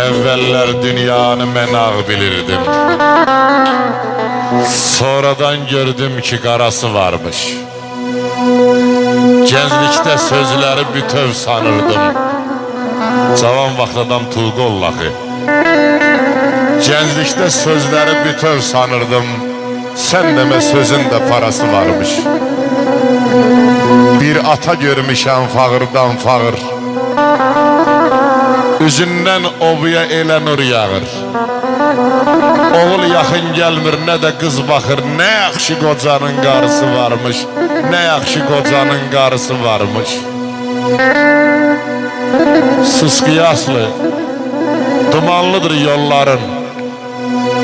Evveller dünyanı mən ağ bilirdim. Sonradan gördüm ki qarası varmış. Gənclikdə sözləri bütöv sanırdım. Cavan vaxtadan Tuğollaxı. Gənclikdə sözləri bütöv sanırdım. Sən demə sözün də parası varmış. Bir ata görmüşəm fağırdan fağır. Üzündən obuya elə nur yağır. Oğul yaxın gəlmir, nə də qız baxır. Nə yaxşı qocanın qarısı varmış. Nə yaxşı qocanın qarısı varmış. Sus qiyaslı, dumanlıdır yolların.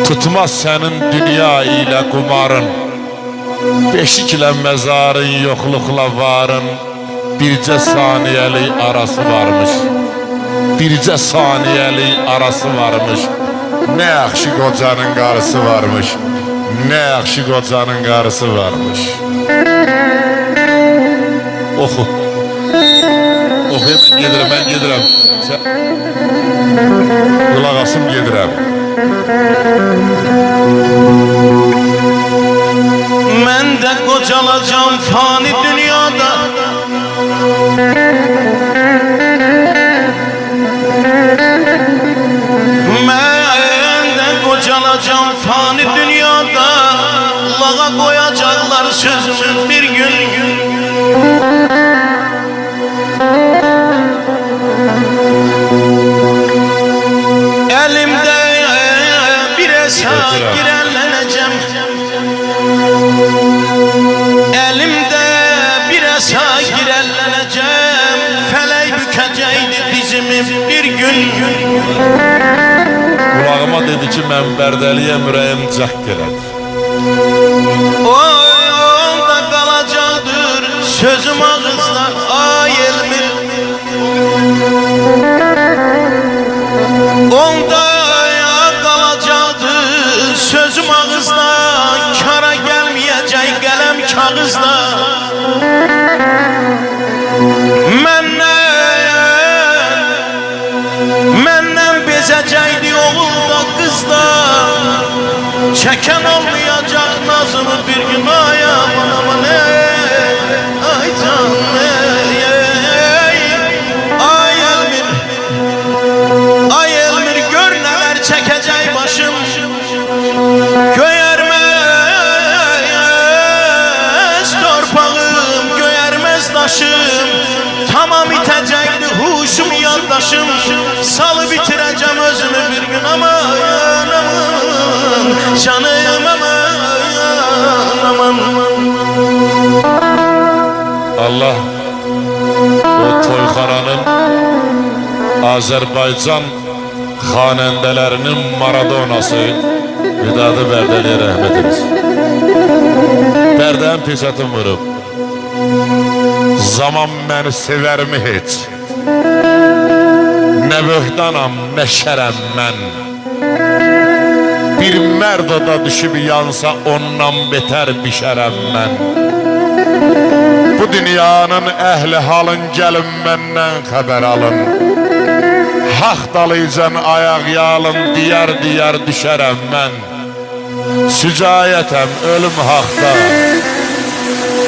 Tutmaz sənin dünya ilə qumarın. Beşiklə məzarın, yoxluqla varın. Bircə saniyəlik arası varmış. Bircə saniyəlik arası varmış. Nə yaxşı qocanın qarısı varmış. Nə yaxşı qocanın qarısı varmış. Oxu. Oxu, mən gedirəm. Qulaq asım gedirəm. Mən də qocalacam fani dünyada. Mən də qocalacam fani dünyada. Lağa qoyacaqlar sözümün bir gün. Elimdə bir əsas girənlənəcəm. Elimdə bir əsas girənlənəcəm. Fələk bükəcəkdi dizimi bir gün. Kulağıma dedi ki, mən bərdəliyəm, ürəyim cəhq elədi. Onda qalacaqdır sözüm ağızda, ay elmin. Onda qalacaqdır sözüm ağızda, kara gəlməyəcək qələm kağızda. Məndən bezəcəkdi oğulda qızda. Çəkən olmayacaq nazımı bir gün, ay aman aman ay canım ay Elmir. Ay Elmir, gör nələr çəkəcək başım. Göyərməz torpağım, göyərməz daşım. Tamam itəcəkdi huşum, yaddaşım. Salı bitirəcəm özümü bir gün, aman aman canım, aman aman. Allah o toyxananın Azərbaycan xanəndələrinin Maradonası Vidadı Bərdəliyə rəhmət etsin. Bərdənin peşətin vurub. Zaman məni sevərmi heç? Nə böhtanam, nə şərəm mən. Bir mərd oda düşüb yansa ondan betər bişərəm mən. Bu dünyanın əhli halın gəlin məndən xəbər alın. Haq dalıcan ayaq yalın, diyar düşərəm mən. Sücayətəm, ölüm haqda.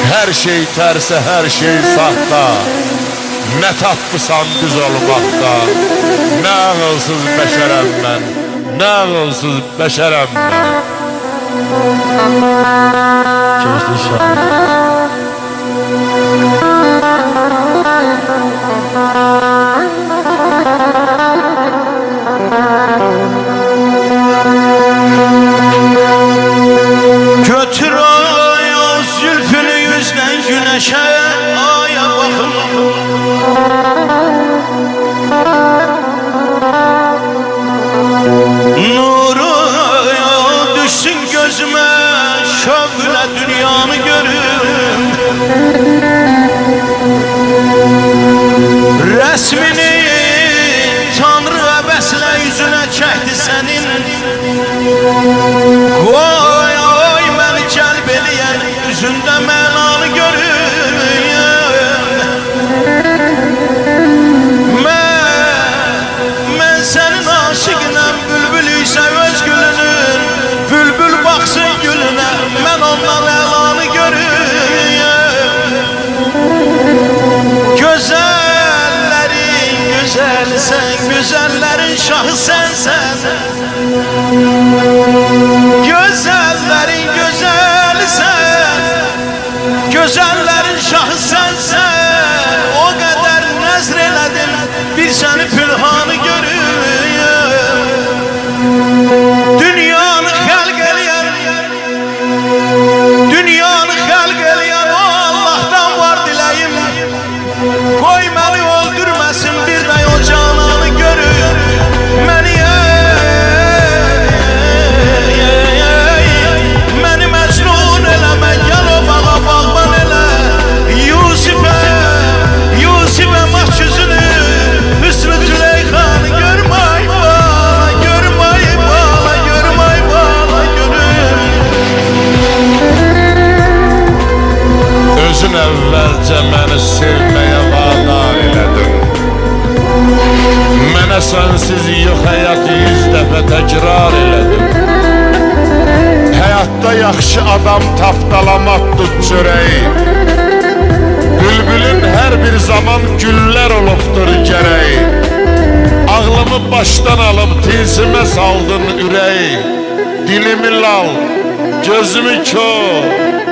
Hər şey tərsə, hər şey saxta. Nə tapdısan düz olmaqda. Nə ağılsız bəşərəm mən. Nə ağılsız bəşərəm mən. Keçdi şahid. Götür ay o zülfünü yüzdən güneşe, aya bakın. Nuru düşsün gözüme, şövqlə dünyanı görüm. Resmini Tanrı əbəslə yüzünə çəkdi sənin. Qoy oy məni cəlb eləyən üzündə mənanı görüm. Mən güzelsen, güzellerin şahı sensen. Güzellerin güzelsen, güzellerin şahı sensen. O kadar nezr elədim, bir seni pünhanı görüyorum. Dünyanı xəlq eləyən, dünyanı xəlq eləyən o Allah'tan var diləyim. Qoy məni öldürməsin, bir də o cananı görür məni. Məni məcnun eləmə, gəl o bağa bağban elə. Yusifə mahcüzünü, Hüsnü Züleyxanı görməy bala, görməy bala, görməy bala, görür. Özün əvvəlcə məni sevməyə vadar elədin. Mənə sənsiz yox həyat 100 dəfə təkrar elədin. Həyatda yaxşı adam tapdalamaq tut çörəyi. Bülbülün hər bir zaman güllər olubdur gərəyi. Ağlımı başdan alıb tilsimə saldın ürəyi. Dilimi lal, gözümü kör,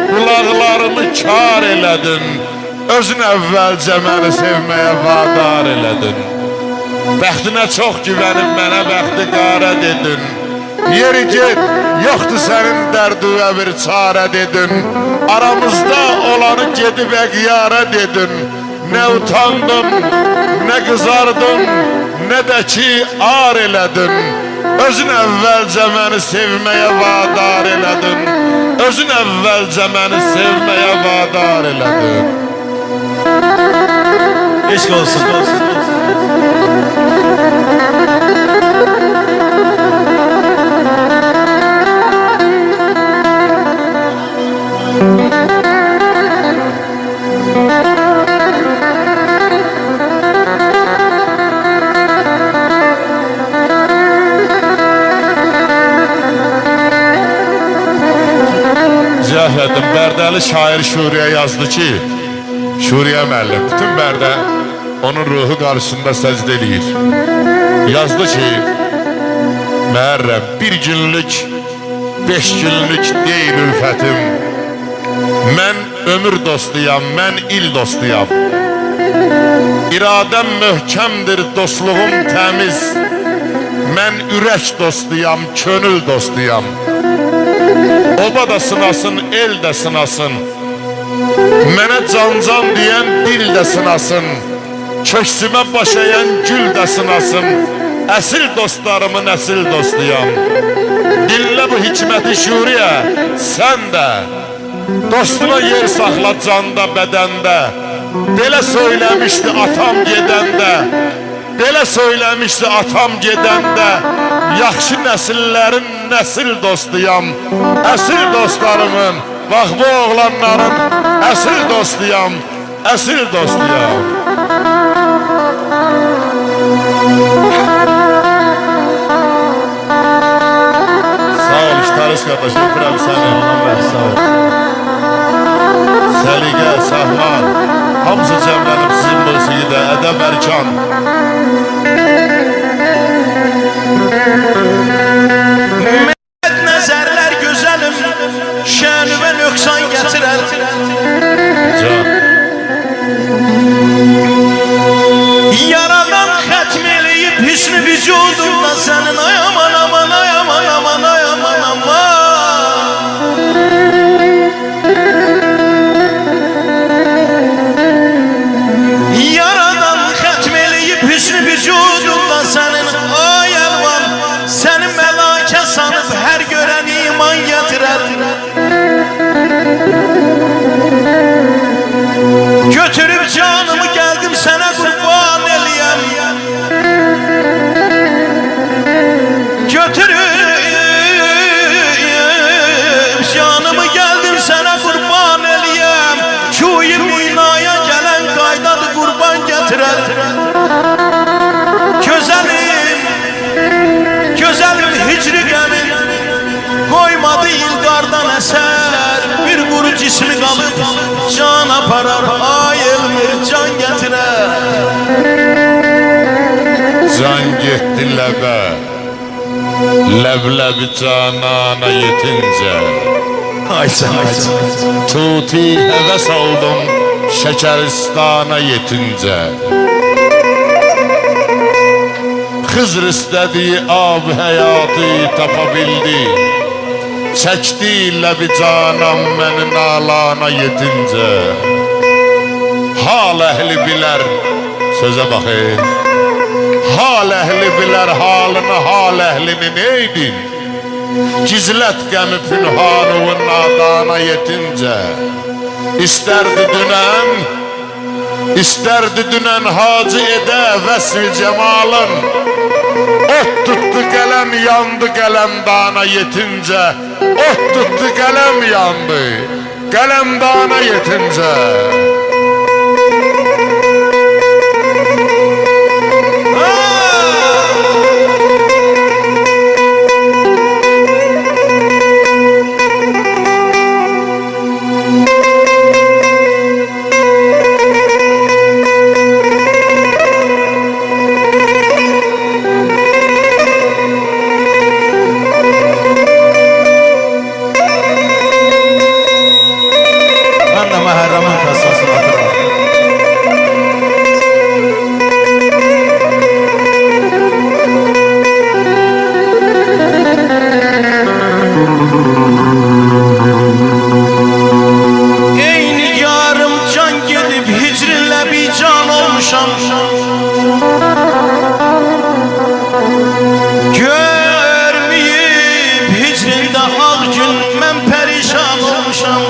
qulaqlarımı kar elədin. Özün əvvəlcə məni sevməyə vadar elədin. Bəxtinə çox güvənib mənə bəxti qarə dedin. Yeri get, yoxdur sənin dərdüvə bir çarə dedin. Aramızda olanı gedib əqyarə dedin. Nə utandın, nə qızardın, nə də ki ar elədin. Özün əvvəlcə məni sevməyə vadar elədin. Özün əvvəlcə məni sevməyə vadar elədin. Eşq olsun. Cəhlədim, Bərdəli şair Şuriyə yazdı ki, Şuriyə müəllim, bütün Bərdə onun ruhu qarşısında səcdə eləyir. Yazdı ki, Məhərrəm, bir günlük, 5 günlük deyil ülfətim. Mən ömür dostuyam, mən il dostuyam. İradəm möhkəmdir, dostluğum təmiz. Mən ürək dostuyam, könül dostuyam. Oba da sınasın, el də sınasın. Mənə can-can deyən dil də sınasın. Köksümə baş əyən gül də sınasın. Əsil dostlarımın əsil dostuyam. Dinlə bu hikməti Şuriyə, sən də. Dostuna yer saxla canda, bədəndə. Belə söyləmişdi atam gedəndə. Belə söyləmişdi atam gedəndə. Yaxşı nəsillərin nəsil dostuyam. Əsil dostlarımın, bax bu oğlanların əsil dostuyam. Əsil dostuyam. Sağ ol İştariş qardaş, öpürəm səni. Sağ ol. Səliqə, Səhman, hamısı cəmlənib sizin musiqidə, ədəb ərkan. Nəzərlər gözəlim, şənüvə nöqsan gətirər. Can. Yaradan xətm eləyib hüsnü vücudumda sənin. Ay aman aman, ay aman aman, ay aman aman. Yaradan xətm eləyib hüsnü vücudumda sənin. Ay əlvan, səni məlakə sanıb hər görən iman gətirər. Götürüb canımı gəldim sənə qurban eləyəm. Götürüb canımı gəldim sənə qurban eləyəm. Küyü minaya gələn qaydadır qurban gətirər. Gözəlim, gözəlim hicri qəmin qoymadı ildardan əsər. Bir quru cismi qalıb can aparar. Ay elmir can gətirər. ləbə Ləb-ləbi canana yetincə Ay sən, ay sən. Tuti həvəs oldum Şəkəristana yetincə Xızr istədiyi ab həyatı tapa bildi Çəkdi ləbi canam mənin alana yetincə Hal əhli bilər Sözə baxın Hal əhli bilər halını hal əhlini neydin Gizlət qəmi pünhanıvın nadana yetincə İstərdi dünən hacı edə vəsvi cəmalın Ot tutdu qələm yandı qələmdana yetincə Ot tutdu qələm yandı qələmdana yetincə Məhərrəmin kassasını atıram. Ey nigarım can gedib hicrinlə bir can olmuşam Görməyib hicrində ağ gün mən pərişan olmuşam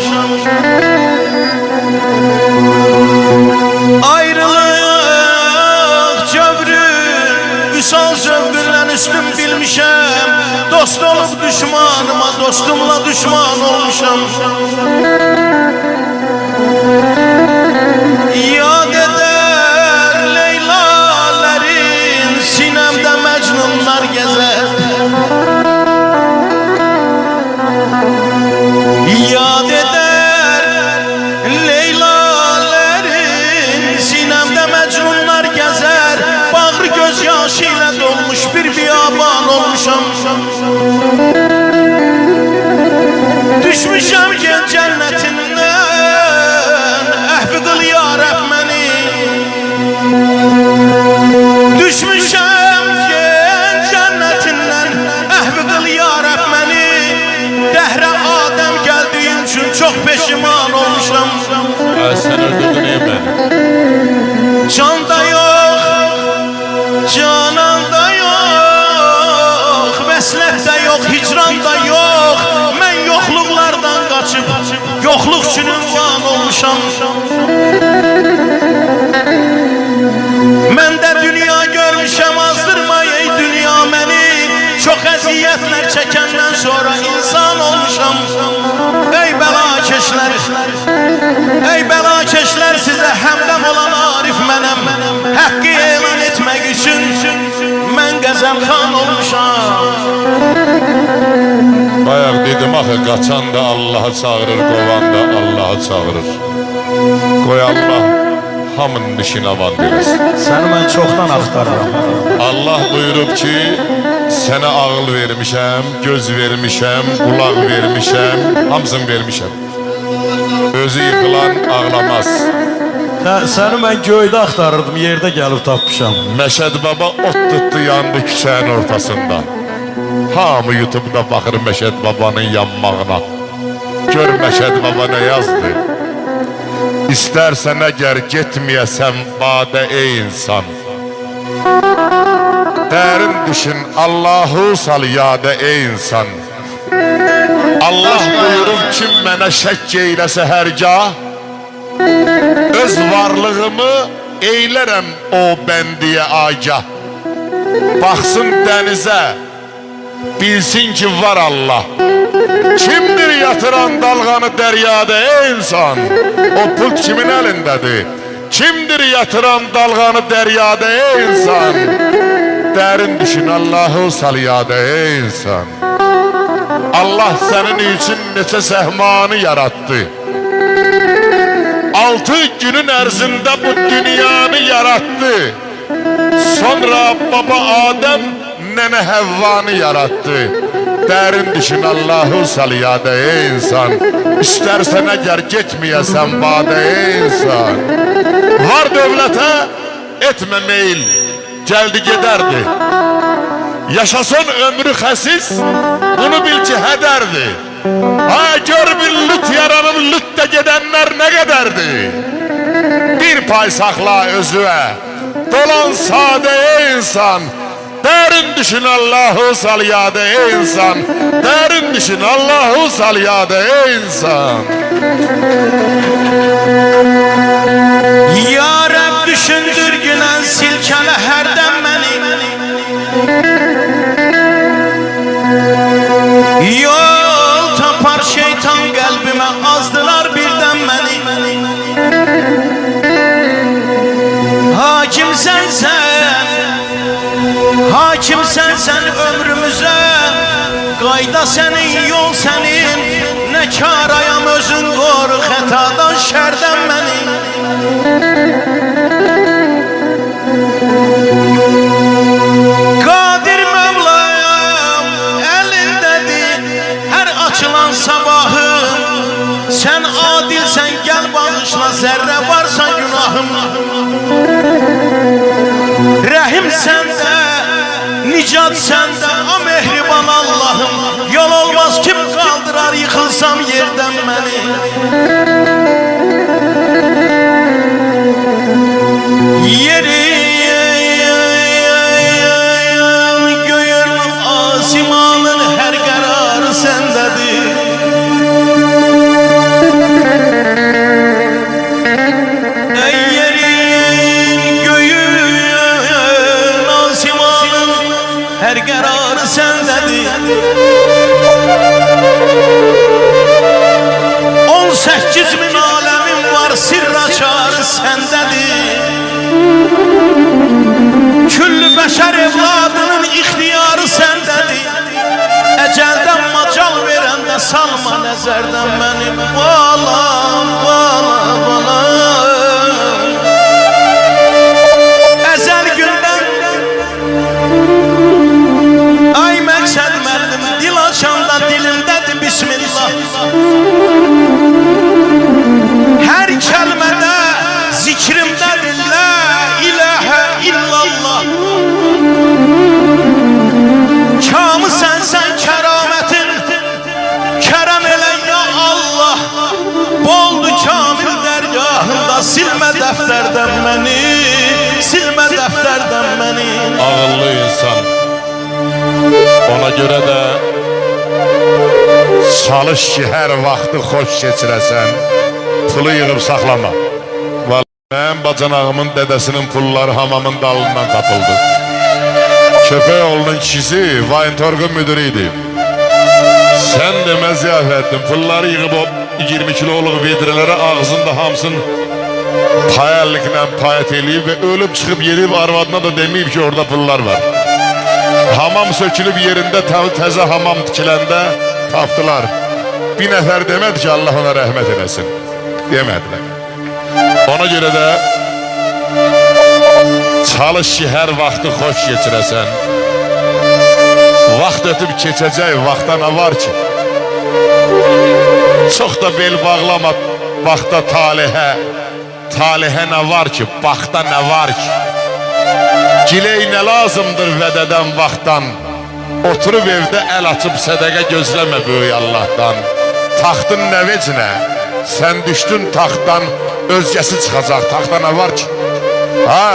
Ayrılıq cövrü Üsal zövqündən üstün bilmişəm Dost olub düşmanıma dostumla düşman olmuşam Yad eder Leyla'lerin Sinemdə məcnunlar gəzər Yad eder Leyla'lerin Sinemdə məcnunlar gəzər Bağrı göz yaşı ilə dolmuş bir biyaban olmuşam Düşmüşəm gel cənnətindən Əhvi qıl ya Rəbb məni Düşmüşəm gel cənnətindən Əhvi qıl ya Rəbb məni Dəhrə Adəm gəldiyim üçün çox peşiman olmuşam Sən öldürdün ey məni Can da yox, canan da yox Vəslət də yox, hicran da yox Mən yoxluqlardan qaçıb Yoxluq üçün ünvan olmuşam Mən də dünya görmüşəm azdırma ey dünya məni Çox əziyyətlər çəkəndən sonra insan olmuşam Ey bəlakeşlər Ey bəlakeşlər sizə həmdəm olan Arif mənəm Həqqi elan etmək üçün mən qəzəlxan olmuşam Bayaq dedim axı qaçan da Allah'a çağırır qovan da Allah'a çağırır Qoy Allah hamının işini avan versin Səni mən çoxdan axtarıram Allah buyurub ki Sənə ağıl vermişəm, göz vermişəm, qulaq vermişəm Hamısını vermişəm Özü yıkılan ağlamaz Səni mən göydə axtarırdım, yerdə gəlib tapmışam Məşəd baba ot tutdu yandı küçənin ortasında Hamı YouTube'da baxır Məşəd babanın yanmağına Gör Məşəd baba nə yazdı İstərsən əgər getməyəsən badə ey insan Dərin düşün Allahu sal yadə ey insan Allah buyurub kim mənə şək eyləsə hərgah Öz varlığımı eylərəm o bəndiyə agah Baxsın dənizə bilsin ki var Allah Kimdir yatıran dalğanı dəryada ey insan O pult kimin əlindədir Kimdir yatıran dalğanı dəryada ey insan Dərin düşün Allahu sal yadə ey insan Allah sənin üçün neçə səhmanı yarattı 6 günün ərzində bu dünyanı yarattı Sonra baba Adem nene Havvanı yarattı. Derin düşün Allahu saliyade ey insan. İstersen eğer geçmeyesen bade ey insan. Var dövlete etme meyil, geldi giderdi. Yaşasın ömrü xəsis, bunu bil ki hədərdi. Ha gör bir lüt yaranıb lütdə gedənlər nə qədərdi. Bir pay saxla özüə, dolan sadə ey insan. Derin düşün Allahu saliyade ey insan. Derin düşün Allahu saliyade ey insan. Ya Rab düşündür gülen silkele herden beni. Yol tapar şeytan kalbime azdılar birden beni. Hakim sensen, hakim sensen ömrümüze. Qayda senin, yol senin. Ne karayam özün koru xətadan şərdən beni. Qadir Mevlayam elindədir her açılan sabahım. Sen adilsen gel bağışla, zerre varsa günahım. Rəhim səndə, nicat səndə, o mehriban Allahım. Yol olmaz kim kaldırar yıkılsam yerden beni. Yerin göğün asimanın her kararı sendedir. Ey yerin göğün asimanın her kararı sendedir. 18 bin alemin var, sirr açarı sendedir. Küllü beşer evladının ixtiyarı sendedir. Ecelden macal verende salma nezerden benim. Balam, balam, balam. Ezel günden ay məqsəd məllim, dil açanda dilimdedir Bismillah. Her kelimede zikrimdedir la ilahe illallah. Kamı sensen kerametin, kerem ele ya Allah. Boldu kamil dergahında, silme defterden beni, silme defterden beni. Ağıllı insan. Ona göre de çalış ki her vakti hoş geçirəsən. Pulu yığıb saxlama. Mənim bacanağımın dədəsinin pulları hamamın dalından tapıldı. Köpək oğlunun kişisi Vayntorqun müdürü idi. Sən demə ziyafətdin. Pulları yığıb o 20 kiloluq vedrələrə ağzında hamısın payəlliklə payət eləyib və ölüb çıxıb yedib arvadına da deməyib ki orada pullar var. Hamam sökülüb yerində təzə hamam tikiləndə tapdılar. Bir nəfər demədi ki Allah ona rəhmət eləsin. Demədilər. Ona göre de çalış ki her vakti hoş geçirəsən. Vaxt ötüb keçəcək, vaxta ne var ki? Çox da bel bağlama vaxta talihə. Talihə ne var ki? Vaxta ne var ki? Giley ne lazımdır vədədən vaxtdan. Oturub evdə əl açıb sədəqə gözləmə böyük Allah'tan. Taxtın nə vecinə? Sen düştün taxtdan, özgəsi çıxacaq. Taxta nə var ki? Ha,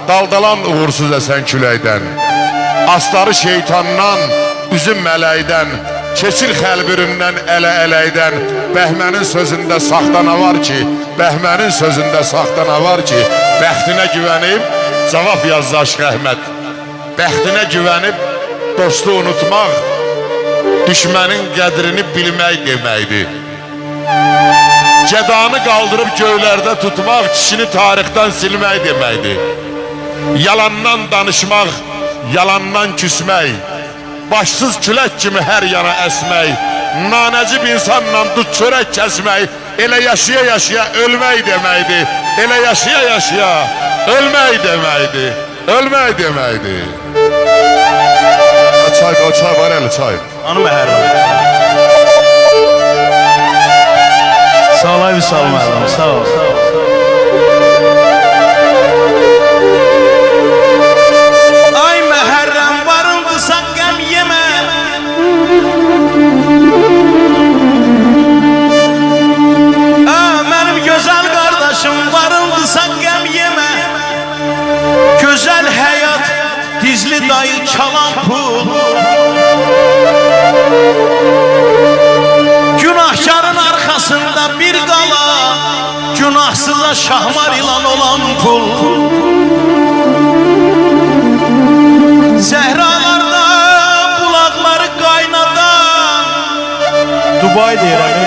daldalan uğursuz əsən küləkdən. Astarı şeytandan, üzüm mələkdən. Keçir xəlbüründən, ələ-ələkdən. Bəhmənin sözündə saxta nə var ki? Bəhmənin sözündə saxta nə var ki? Bəxtinə güvənib, cavab yazdı Aşıq Əhməd. Bəxtinə güvənib, dostu unutmaq, düşmənin qədrini bilmək deməkdir. Cədanı qaldırıb göylərdə tutmaq, kişini tarixdən silmək deməkdir. Yalandan danışmaq, yalandan küsmək, başsız külək kimi hər yana əsmək, nanəcib insanla dut çörək kəsmək, elə yaşaya-yaşaya ölmək deməkdir. Elə yaşaya-yaşaya ölmək deməkdir. Ölmək deməkdir. O çay var, əli çay. Hanım Məhərrəm. Sağ ol, abi, sağ ol Məhərrəm, sağ ol. Ay Məhərrəm, varıldısan qəm yemə. Mənim gözəl qardaşım, varıldısan qəm yemə. Gözəl həyat, dizli dayı çalan pul. Günahkarın arkasında bir qala, günahsıza şahmar ilan olan pul. Səhralarda bulaqları qaynadan Dubai deyirəm.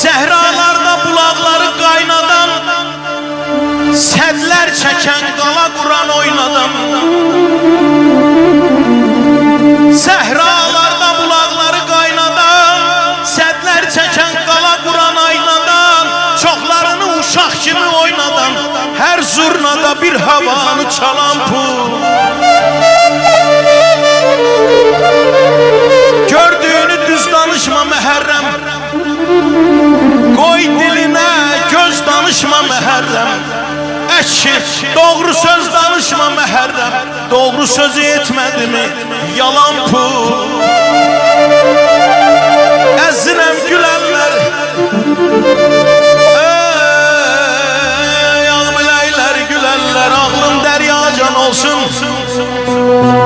Səhralarda bulaqları qaynadan sədlər çəkən qala quran oynadan. Səhralarda bulaqları qaynadan sədlər çəkən qala quran aynadan. Çoxlarını uşaq kimi oynadan hər zurnada bir havanı çalan pul. Gördüyünü düz danışma Məhərrəm, qoy dilinə göz danışma Məhərrəm. Əşki, doğru söz danışma Məhərrəm, doğru sözü etmədi mi yalan pul. Əzzinəm gülənlər, ağmiləylər gülənlər, ağlım dəryacan olsun.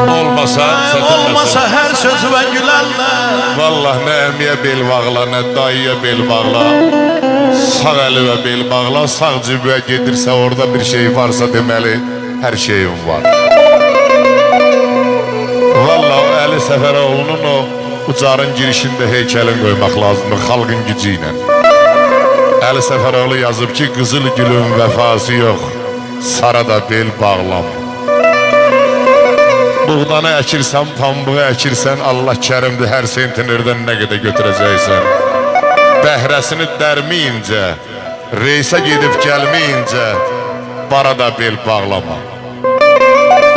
Olmasa hər sözüvə gülərlər. Vallah nə əmiyə bel bağla, nə dayıya bel bağla. Sağ əli və bel bağla, sağ cibə gedirsə orada bir şey varsa deməli hər şeyim var. Vallah Əli Səfəroğlu'nun o ucarın girişində heykəlin qoymaq lazımdır xalqın gücü ilə. Əli Səfəroğlu yazıb ki, qızıl gülün vəfası yox, sarada bel bağlam. Buğdanı əkirsən, pambığı əkirsən, Allah kərimdir, hər sentinirdən nə qədər götürəcəksən. Bəhrəsini dərməyincə, reysə gedib gəlməyincə, barada bel bağlama.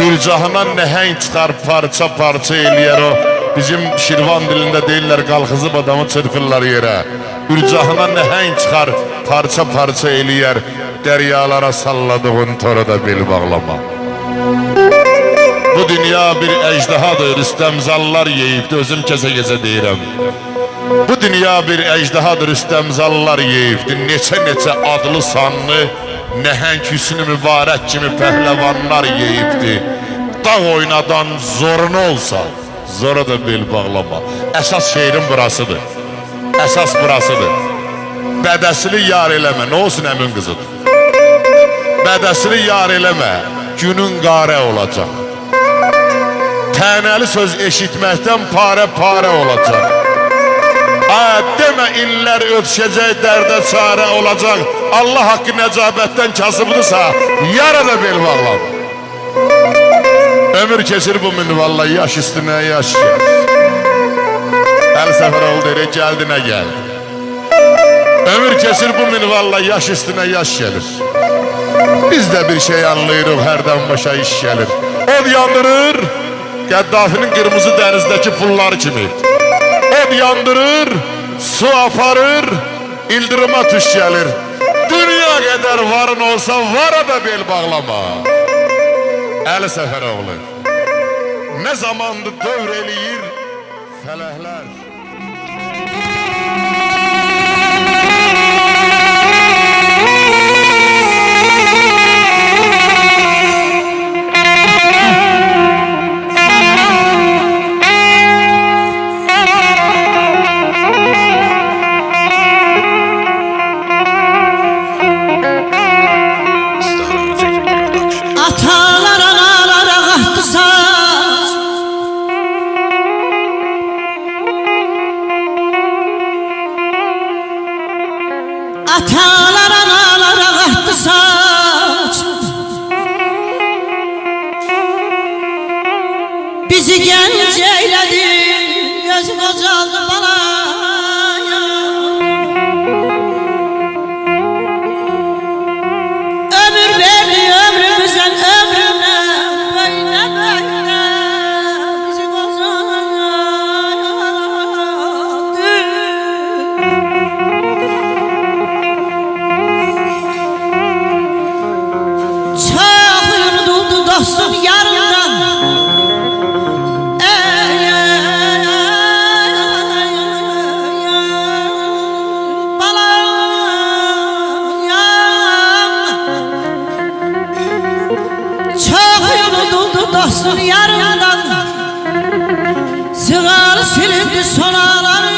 Ürcahına nəhəng çıxar, parça eləyər o. Bizim Şirvan dilində deyirlər, qalxızıb adamı çırpırlar yerə. Ürcahına nəhəng çıxar, parça eləyər, dəryalara salladığın torada bel bağlama. Bu dünya bir əcdahadır, rüstəmzallar yeyibdir, özüm kəsə deyirəm. Bu dünya bir əcdahadır, rüstəmzallar yeyibdir, neçə adlı sanlı, nəhəng hüsnü mübarək kimi pəhləvanlar yeyibdir. Dağ oynadan zorun olsa, zora da bel bağlama. Əsas şeirin burasıdır, əsas burasıdır. Bədəsini yar eləmə, nə olsun əmin qızıdır. Bədəsini yar eləmə, günün qarə olacaq. Tənəli söz eşitməkdən pare olacaq. Demə illər ötüşəcək, dərdə çarə olacaq. Allah haqqı nəcabətdən kasıbdırsa, yara da bel bağlam. Ömür keçir bu minvalla, yaş üstünə yaş gəl. Əli Səfəroğlu deyir, gəldinə gəldi. Ömür keçir bu minvalla, yaş üstünə yaş gəlir. Biz də bir şey anlayırıq, hərdən başa iş gəlir. Od yandırır, Qəddafinin qırmızı dənizdəki pulları kimi. Od yandırır, su aparır, ildırıma tuş gəlir. Dünya qədər varın olsa, vara da bel bağlama. Əli Səfəroğlu, nə zamandır dövr eləyir fələhlər. dostum yarından. Çok yoruldu dostum yarından. Sığar silindi sonaları.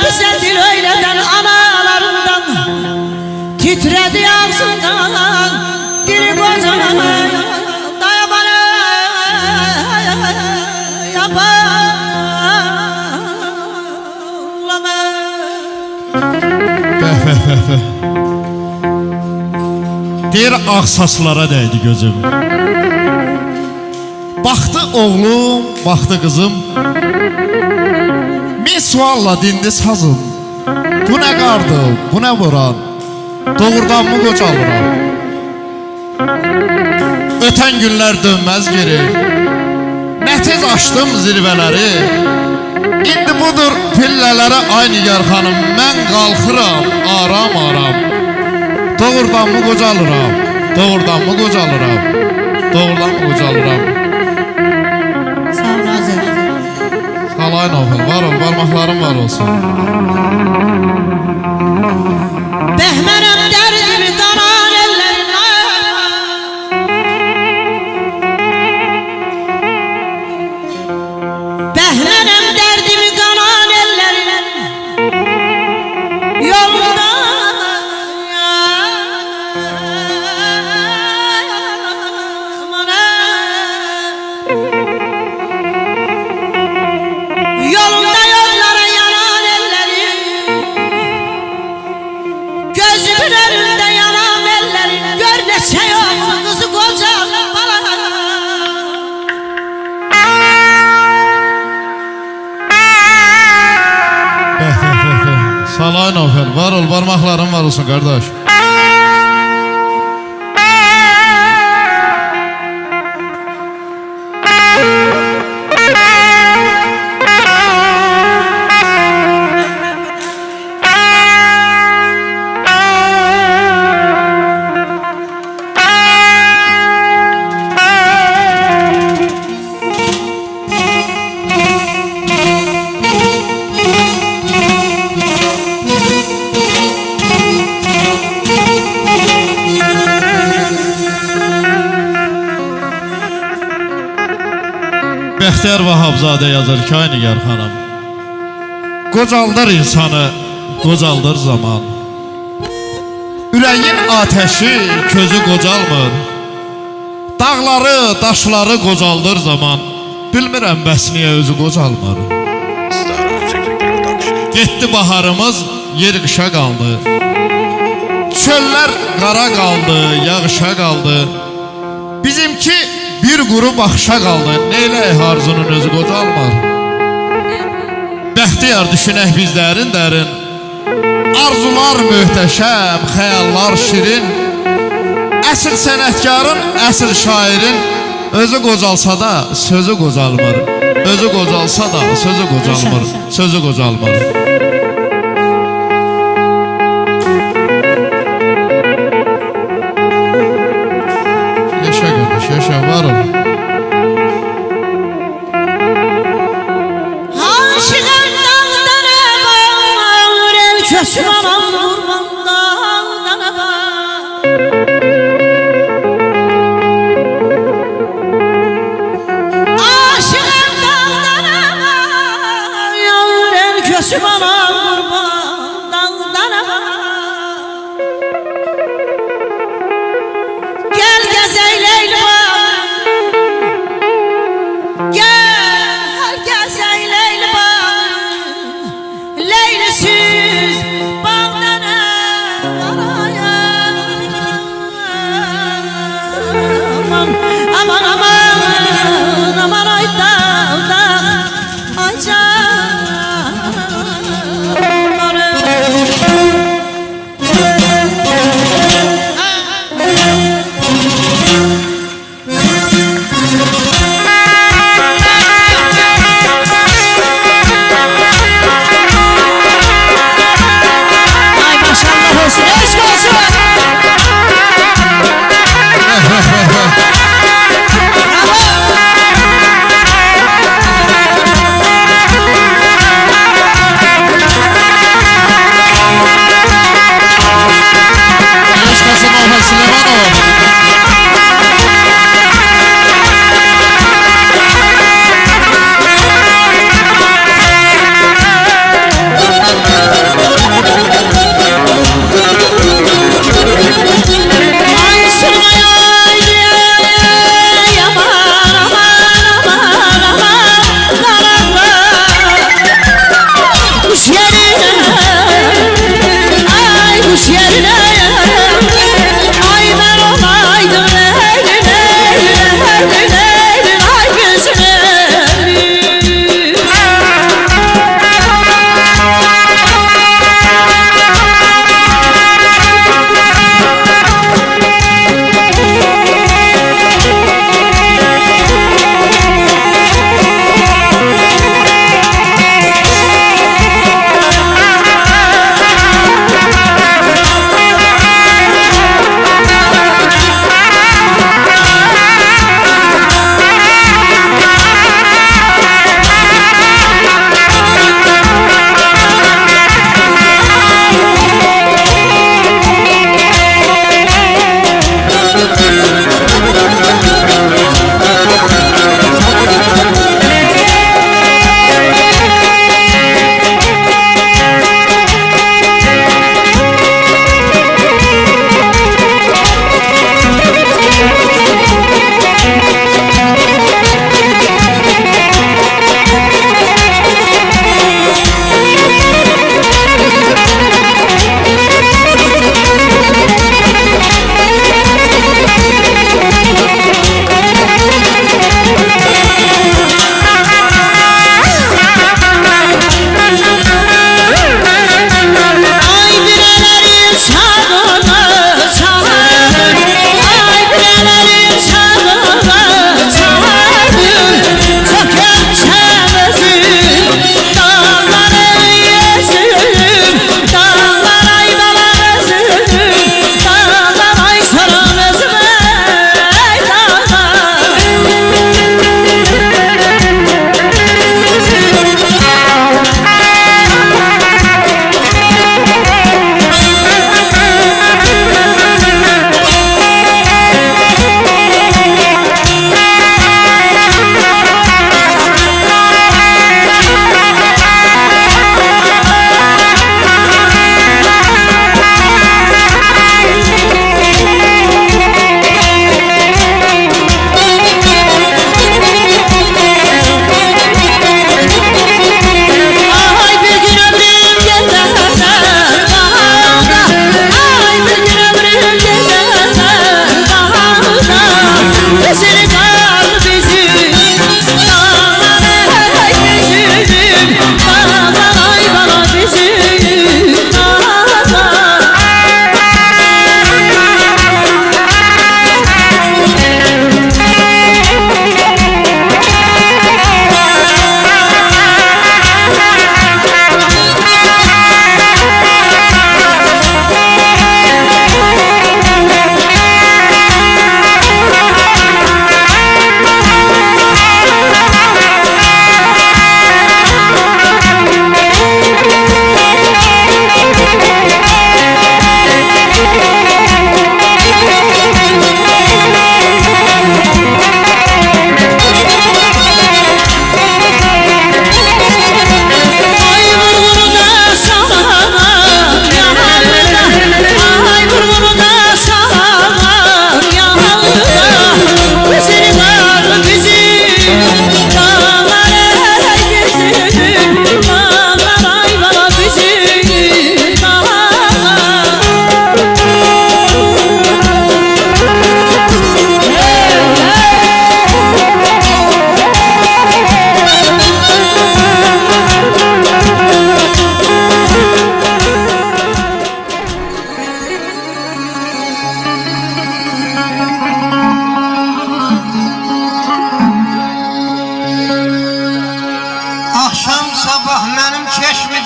Bize dil öyleden analarından. Titredi ağzından. Dili kocaman dayamana yapalama. Deyir ağ saçlara dəydi gözüm. Baxdı oğlum, baxdı qızım. Min sualla dindi sazım. Bu nə qardı, bu nə vuran? Doğrudan mı qocalıram? Ötən günlər dönməz geri. Nə tez açdım zirvələri. İndi budur pillələrə ay Nigar xanım. Mən qalxıram aram aram. Doğrudan mı qocalıram? Doğrudan mı qocalıram? Doğrudan mı qocalıram? Sağ ol Nazır. Salayın oğul, var ol, barmaqlarım var olsun. Behmenem derdimi danan ellerine. Behmenem derdimi danan ellerine. Yolda yolunda yollara yanan ellerim. Gözümün önünde yanan ellerim. Gör ne şey oldu kızı kocam bana. Salayın oğul, var ol, barmaqlarım var olsun qardaş. Bəxtiyar Vahabzadə yazır ki, ay Nigar xanım. Qocaldır insanı, qocaldır zaman. Ürəyin ateşi, közü qocalmır. Dağları, daşları qocaldır zaman. Bilmirəm bəs niyə özü qocalmır. Getdi baharımız, yer qışa qaldı. Çöllər qara qaldı, yağışa qaldı. Bizimki bir quru baxışa qaldı. Neylək Arzunun özü qocalmır. Bəxtiyar düşünək biz dərin dərin. Arzular möhtəşəm, xəyallar şirin. Əsl sənətkarın, əsl şairin özü qocalsa da sözü qocalmır. Özü qocalsa da sözü qocalmır. Sözü qocalmır. Yaşa qardaş, yaşa, var ol. Aşığım dağdan evar, el köşüm anam durmam dağdan evar. Aşığım dağdan evar, el köşüm anam durmam dağdan evar. Gel gezeyleyli bak, gel gezeyleyli bak, leylisiz bağdan araya. Aman aman aman aman ay dağda ay canım.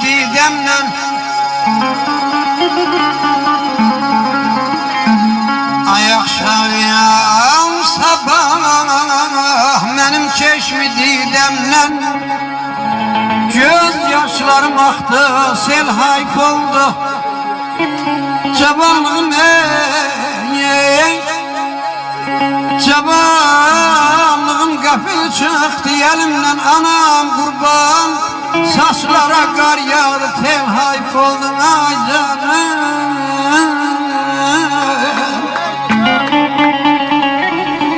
didemle Ay akşam sabah benim çeşmi didemle Göz yaşlarım aktı sel hayk oldu Cavanlığım Cavanlığım gafil çıktı elimden anam kurban Saçlara kar yağdı tel hayf oldu ay canım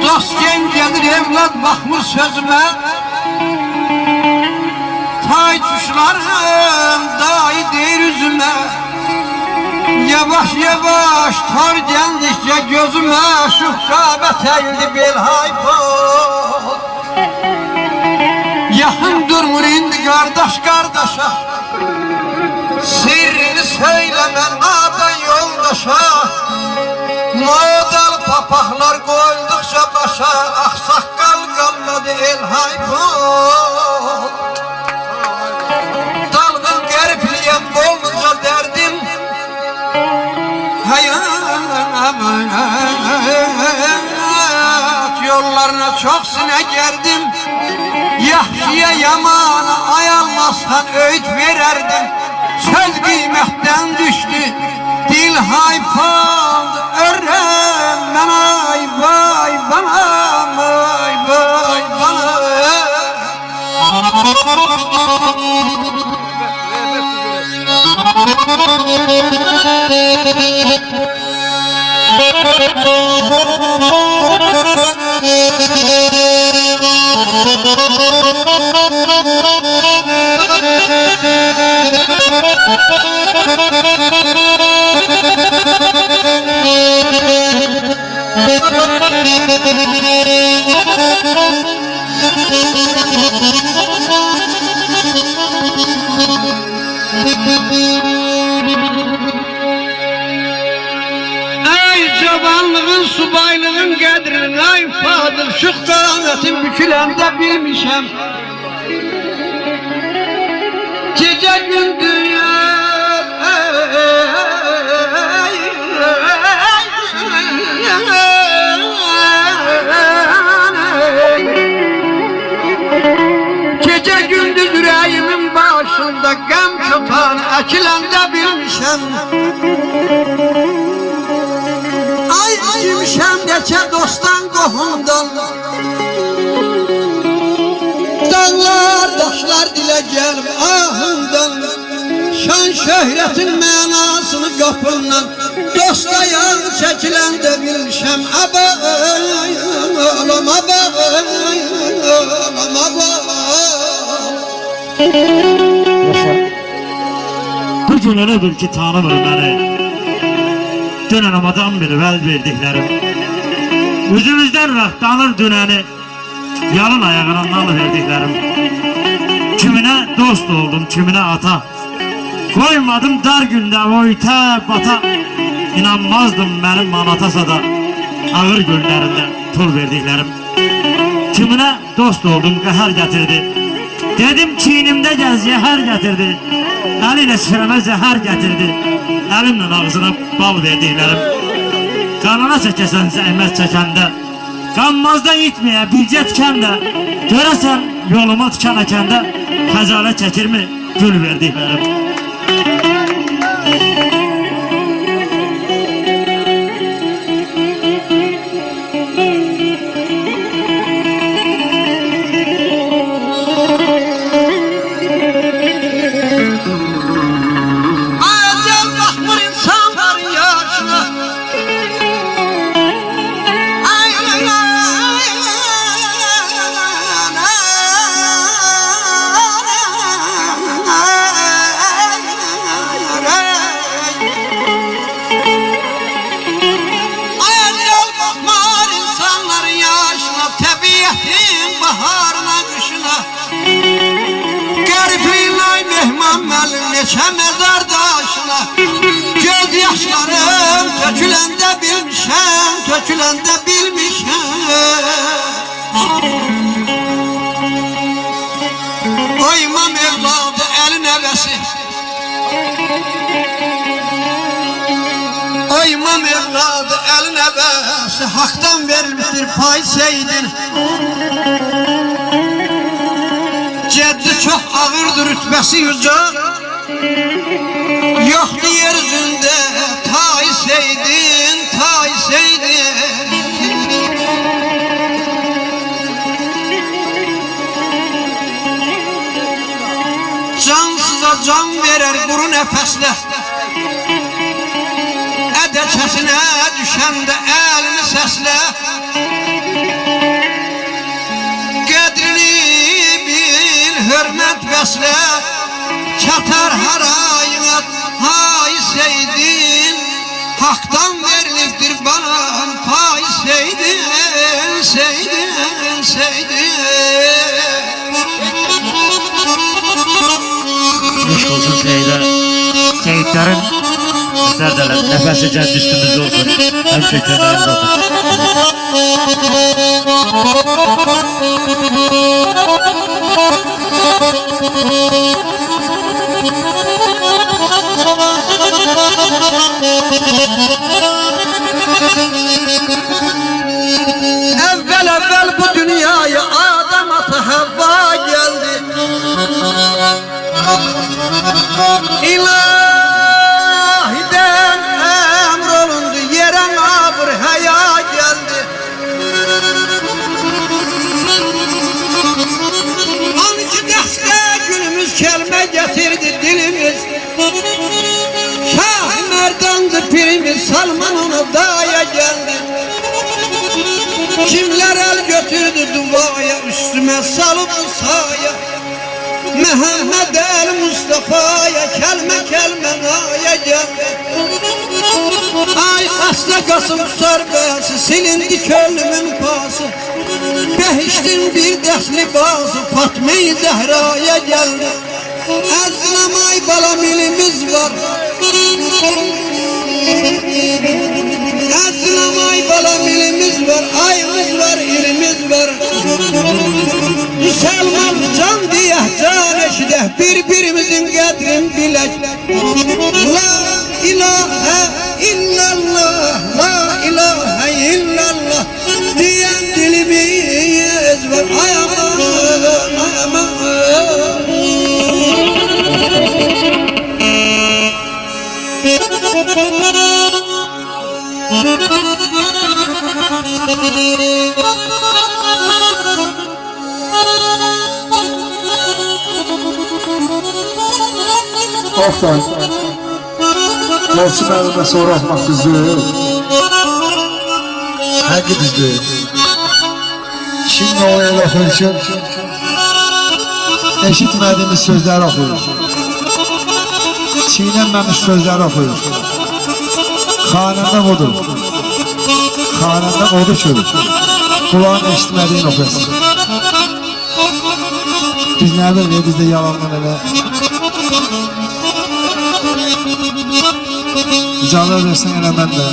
Dost gelir evlat bakmış sözüme Tay tuşlarım dahi değil yüzüme Yavaş yavaş tar geldikçe gözüme Şu şabet eğildi bel hayfol Yakın durmur indi kardeş kardeşe Sirrini söylemen ada yoldaşa Model papaklar koydukça başa Aksakal kalmadı el hayfol Dalgın geripliyem olunca derdim Hayat yollarına çok sine geldim Yahşiye yamana ayalmazsan öğüt vererdim Söz kıymetten düştü dil hayfaldı Öğrenmen ay vay bana ay vay bana Ey cavanlığın, subaylığın qədrin, ay fadıl, şıx qaramətin büküləndə bilmişəm. Gecə gündüz Gecə gündüz ürəyimin başında qəm çotan əkiləndə bilmişəm. Ay kimşəm neçə dostdan qohumdan Dağlar, daşlar dilə gəlib ahımdan Şan şöhrətin mənasını qapımdan Dosta yağ çəkiləndə bilmişəm Abam, abam, Bu gün elə bil ki tanımır məni Dönənəmadan biri vəl verdiklərim Üzümüzdən rəxtanır dünəni Yalın ayağına nal verdiklərim Kiminə dost oldum, kiminə ata Koymadım dar gündə oyta bata İnanmazdım mənim manatasa da Ağır günlərində pul verdiklərim Kiminə dost oldum, qəhər gətirdi Dedim çiynimdə gəl zəhər gətirdi Əli ilə şirəmə zəhər gətirdi Əlimlə ağzına bal verdiklərim Qanana çəkəsən zəhmət çəkəndə Qanmazda itməyə bircə tikəndə Görəsən yoluma tikan əkəndə Xəcalə çəkirmi gül verdiklərim Neçə məzar daşına Göz yaşlarım töküləndə bilmişəm Töküləndə bilmişəm Oymam evladı, əli nəvəsi Ay imam evladı eline verse haktan verilmiştir pay seydin. Ceddi çok ağırdır rütbesi yüce. Yoktu yeryüzünde tay seydin, tay seydin. Cansıza can verer kuru nefesle. Edəçəsinə düşəndə əlini səslə. Qədrini bil, hörmət bəslə. Çatar harayına hay seydin. Haqdan verilibdir bana pay seydin, seydin, seydin. Hoş olsun Seyit'e. Seyitlerin derdeler, nefesi kendi üstümüzde olsun. Hem şekerlerimiz olsun. Evvel bu dünyaya Adam atı Havva geldi. İlahiden emrolundu, yere nabır haya geldi. Hangi deste gülümüz kelme getirdi dilimiz. Şah merdandı pirimiz, Salman ona daya geldi. Kimler el götürdü duaya, üstüme salıp sahaya. Mehmet el Mustafa'ya kelme kelme naya geldi. Ay hasta Kasım sorbesi silindi könlümün pası. Behiştin bir desli bazı Fatma-i Zehra'ya geldi. Ezlamay balam ilimiz var. Ezlamay balam ilimiz var. Ayımız var, ilimiz var. Müslüman can diye can eşide birbirimizin kadrini bilek. La ilahe illallah, la ilahe illallah diyen dilimiz var. Ay aman, ay aman. Oktay, Olsun elime sonra atmak düzdür. Hangi düzdür? Şimdi o el okurken eşitmediğimiz sözler okuyor. Çiğnenmemiş sözler okuyor. Kanında odur. Kanında odur çölür. Kulağın eşitmediğini okuyorsun. Biz nerede ve biz de yalandan ele icazə versən elə mən də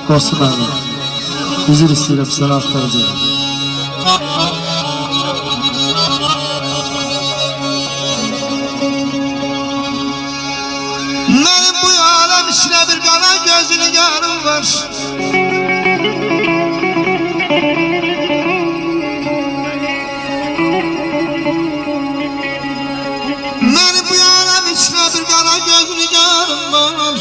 Qosun mənim üzr istəyirəm sənə aktaracağım. Mənim bu aləm içinə bir qara gözünü yarım var. Mənim bu aləm içinə bir qara gözünü yarım var.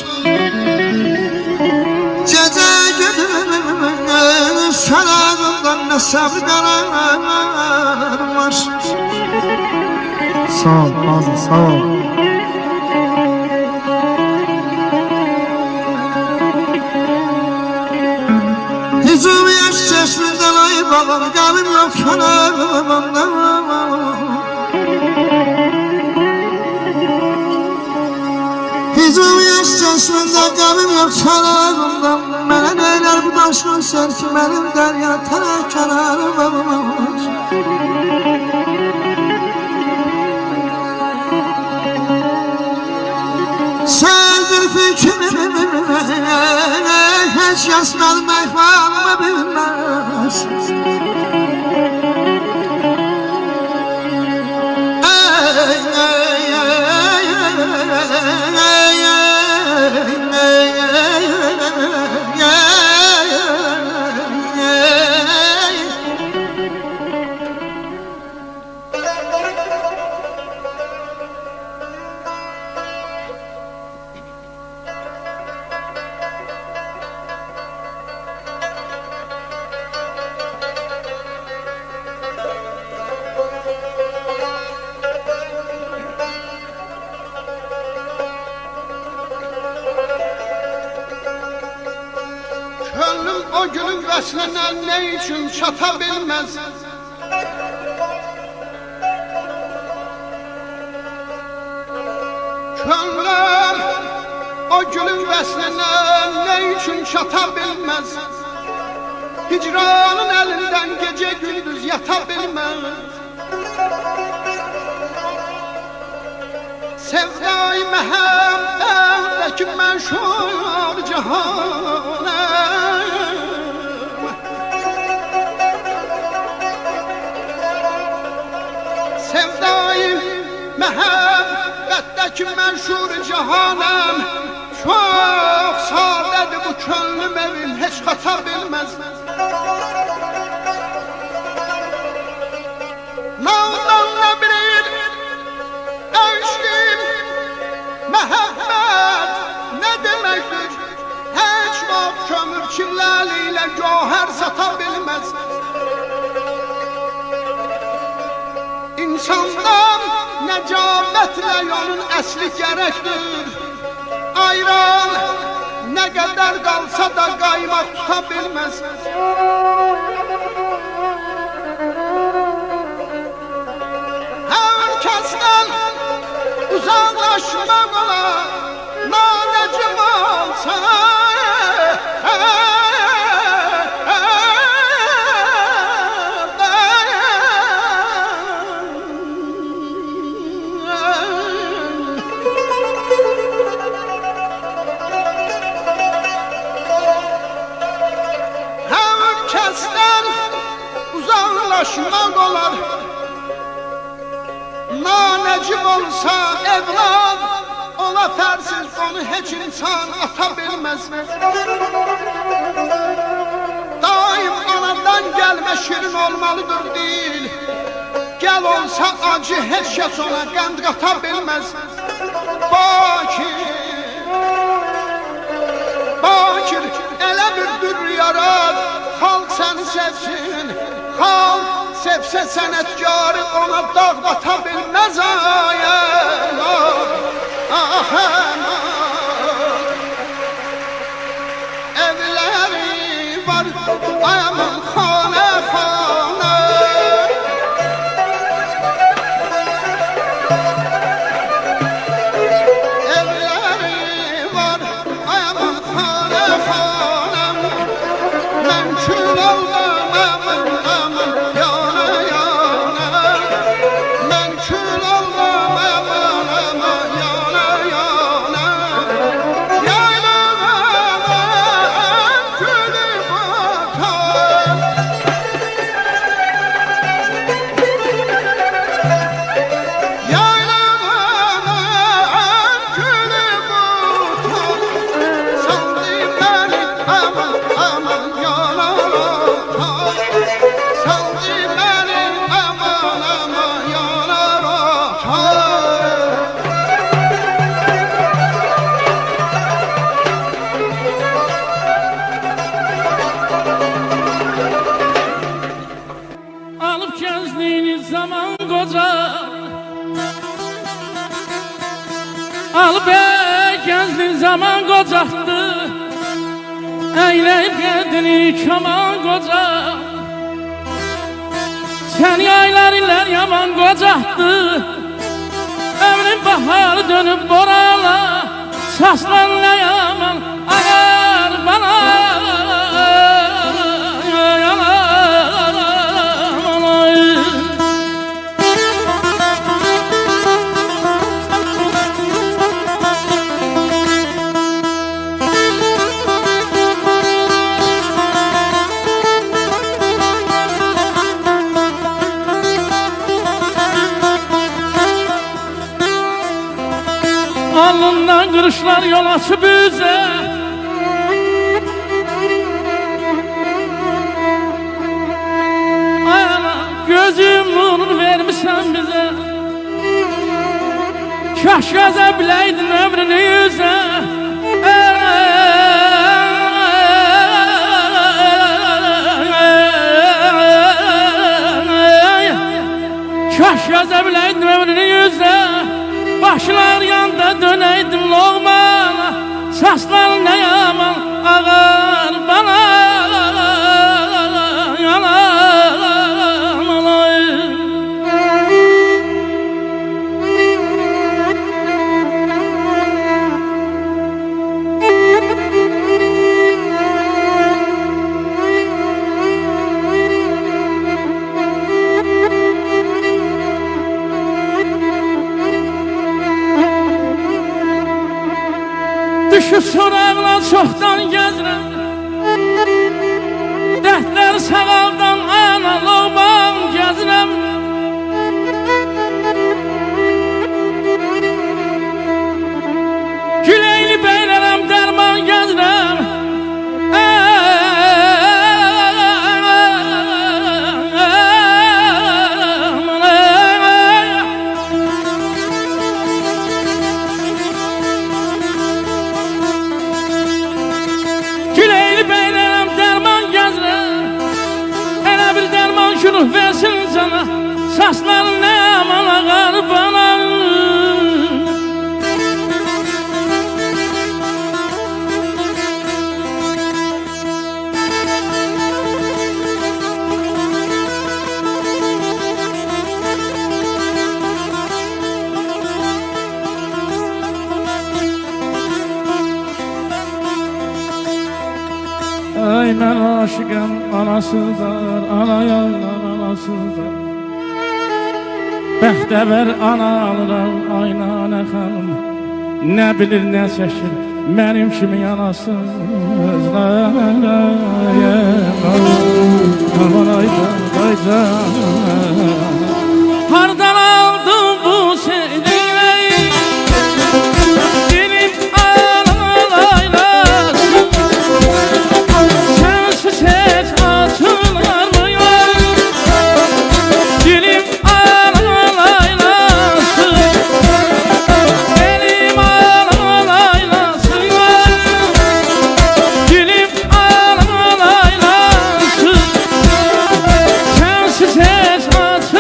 Gece gündüz sararımdan ne sabır kararım var. Sağ ol, Azim, sağ ol. Hücum yaş çeşmeden ay babam, kalım yok kenarımdan. Hücum yaş çeşmeden kalım yok kenarımdan. Mənə neyler bu daşın serki benim derya tənə kenarım var. Sen zülfü kimime hiç yazmadım meyfanımı bilmez. Ey ey ey ey ey ey ey o gülün vəslinə nə üçün çata bilməz? Könlüm o gülün vəslinə nə üçün çata bilməz? Hicranın əlindən gecə gündüz yata bilməz. Sevdai məhəbbətdəki məşhur cahanım, sevdai məhəbbətdəki məşhur cahanım, çox sadədir bu könlüm evim, heç xata bilməz. Nağdan nə bilir eşqim, məhəbbət nə deməkdir? Heç vaxt kömür kimləli ilə gövhər sata bilməz. İnsandan nəcabətlə yolun əsli gərəkdir. Ayran nə qədər qalsa da qaymaq tuta bilməz. Hər kəsdən uzaqlaşmaq olar, nanəcim olsa. Uzaqlaşmaq olar, nanəcib olsa evlad, ola fərsiz onu heç insan ata bilməz. Daim anadan gəlmə şirin olmalıdır deyil, gəl olsa acı heç kəs ona qənd qata bilməz. Bakir, elə bir dür yarad, xalq səni sevsin. Xalq sevsə sənətkarı ona dağ bata bilməz. Evləri var ayamın xanə xanə, evləri var ayamın xanə xanə, mən kül oldum əmin əmin yana yana, mən kül oldum əmin əmin yana yana, yaylığımın külü batar, yaylığımın külü batar, saldı beni aman aman yana rotar, saldı beni aman aman yana rotar. Alıp gençliğini zaman koca, alıp gençliğin zaman kocaktı, eyleyip kendini kaman koca. Sen yaylar iller yaman kocaktı, ömrün bahar dönüp borala, saslan ne yaman ağar bana. Alnından kırışlar yol açıp bize, ay ana gözüm nurunu vermişsen bize. Kaş bileydin ömrünü yüze, kaş bileydin ömrünü yüze. Başlar yanda döneydim loğmana, saslar ne yaman ağar bana. Düşüb soraqla çoxdan gəzirəm Dərdlər sağaldan analığım gəzirəm Güleyli beylərəm dərman gəzirəm Güleyli beylərəm dərman gəzirəm Elə bir dərman şunu versin cana Saçların nə amana qaribana Ay mən aşıqəm anasıdır, anayarlar anasıdır Bəxtəvər ana alıram, ay nanə xanım Nə bilir, nə çəkir, mənim kimi yanasız Aman ayda Hardan aldın bu sevdiğini Dilim ağlaylasın Sensiz heç açılar mı var Dilim ağlaylasın Elim ağlaylasın Dilim ağlaylasın Sensiz heç açılar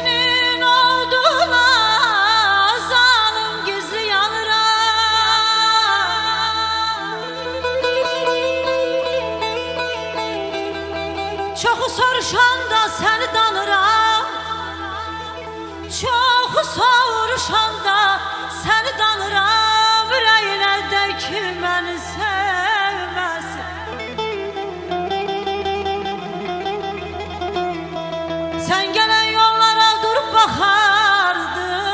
senin olduğuna zalim gizli yanıram. Çoxu soruşanda seni danıram, çoxu soruşanda seni danıram. Ürəyinə də ki məni sevməsin. Sen gelen yollara durup bakardım,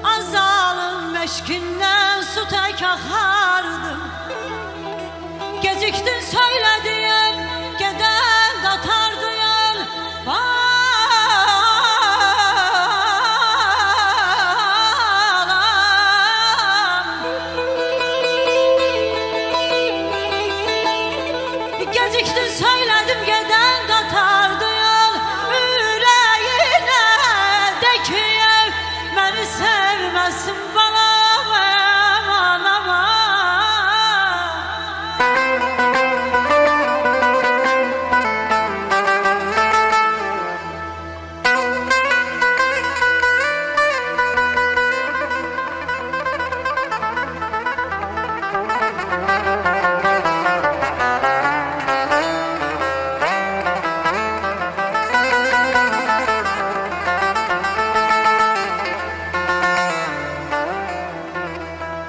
azalın meşkinden su tek akardım. Geciktin söylediğin, geden katardın. Geciktin söyledim, geden katardın. Yüreğine de ki beni sevmesin balam, aman aman.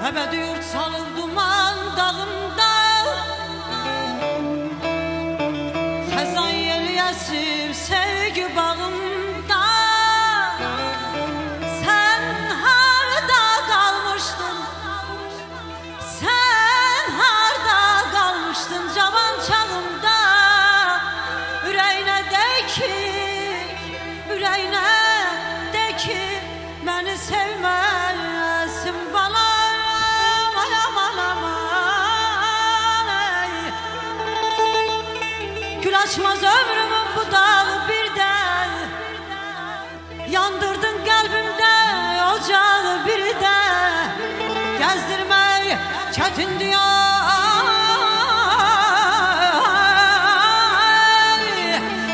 Ebedi yurt salın duman dağımda, xəzan yeli əsir sevgi bağımda. Sen harda kalmıştın, sen harda kalmıştın cavan çağımda. Ürəyinə de ki, ürəyinə de ki beni sevməsin balam. Gül açmaz ömrümün bu dağı birden, yandırdın kalbimde ocağı bir de. Gezdirmek çetin diyor,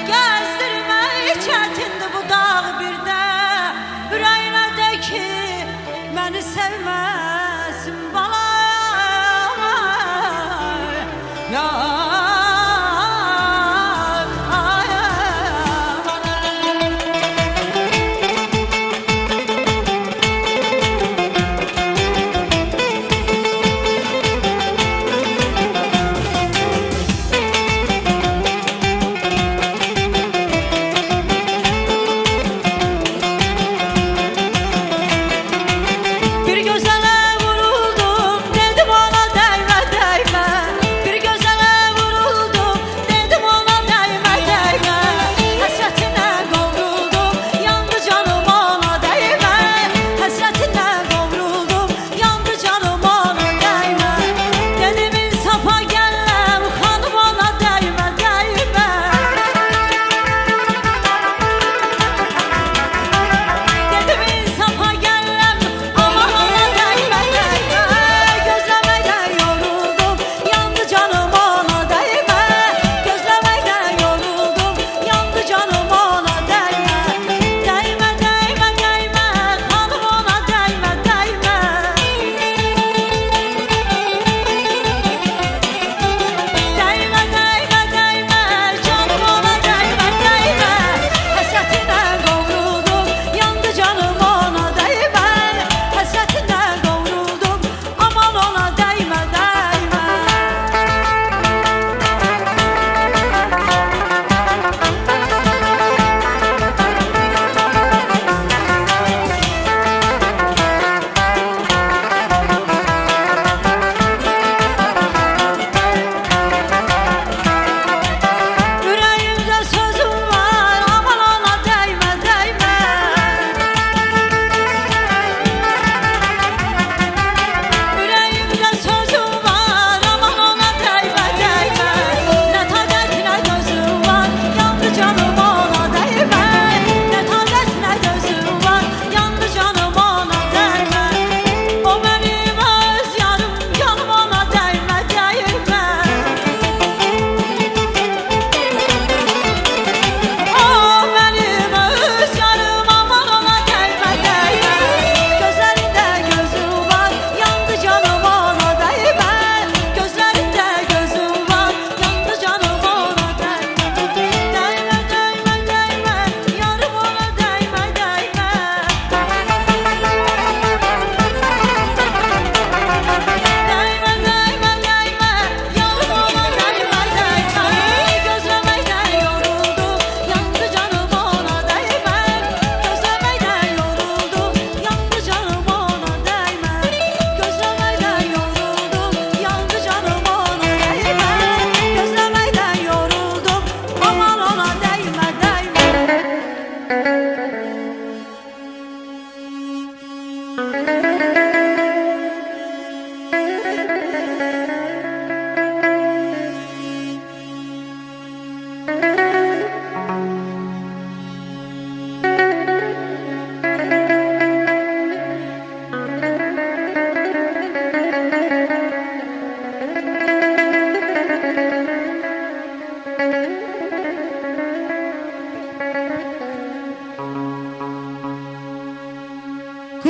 gezdirmek çetindi bu dağı bir de. Yüreğine de ki beni sevmesin balam, ya.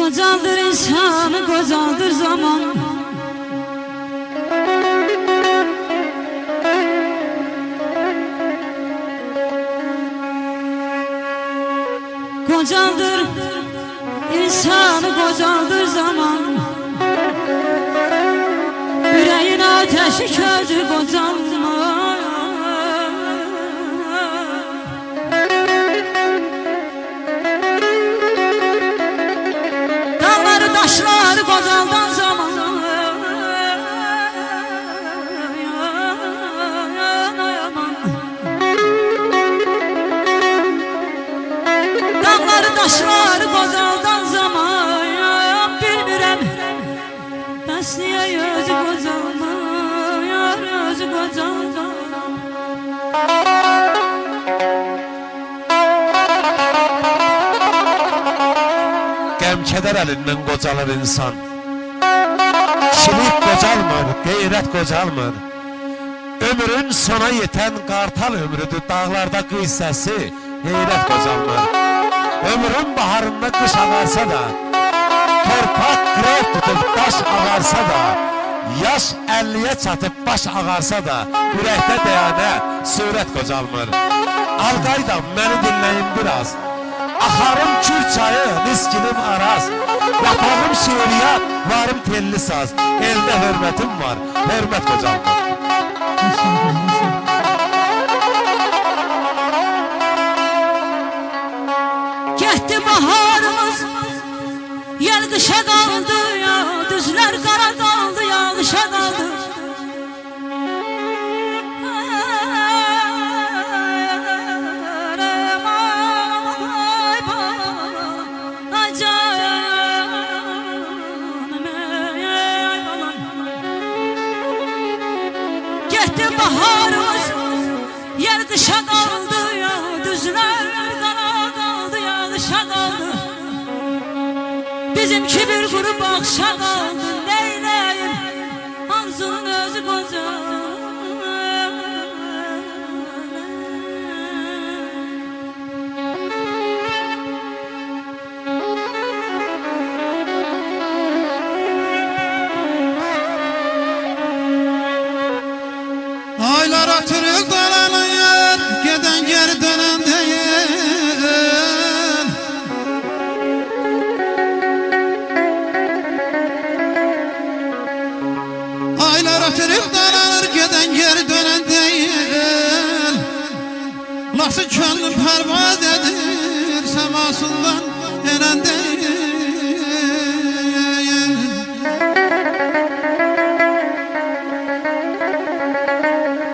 Kocaldır insanı, kocaldır zaman. Kocaldır insanı, kocaldır zaman. Yüreğin ateşi közü kocalma. Dağları taşları kocaldan zaman. Dağları taşları kocaldan zaman. Bilmirəm bəs niyə özü kocalmır, özü kocaldan. Qəm-kədər əlindən qocalır insan. Kişilik qocalmır, qeyrət qocalmır. Ömrün sona yetən qartal ömrüdür. Dağlarda qıy səsi, heyrət qocalmır. Ömrün baharında qış ağarsa da, torpaq qrev tutub daş ağarsa da, yaş 50'ye çatıb baş ağarsa da, ürəkdə dəyənə surət qocalmır. Alqaydam, məni dinləyin biraz. Axarım Kür çayı, niskinim araz. Yapağım şeiriyat, varım telli saz. Elde hürmetim var, hürmet qocalmır. Getdi baharımız, yel qışa qaldı ya, düzlər qara qaldı, yağışa qaldı. Getdi baharımız, yel qışa qaldı ya, düzlər qara qaldı, yağışa qaldı. Bizimki bir quru bağışa qaldı, neyləyim, Arzunun özü qoca. Aylar atırır dalanıyor, geden geri dönen değil. Aylar atırır dalanır, geden geri dönen değil. Nasıl könlüm pervaz edir, semasından eren değil.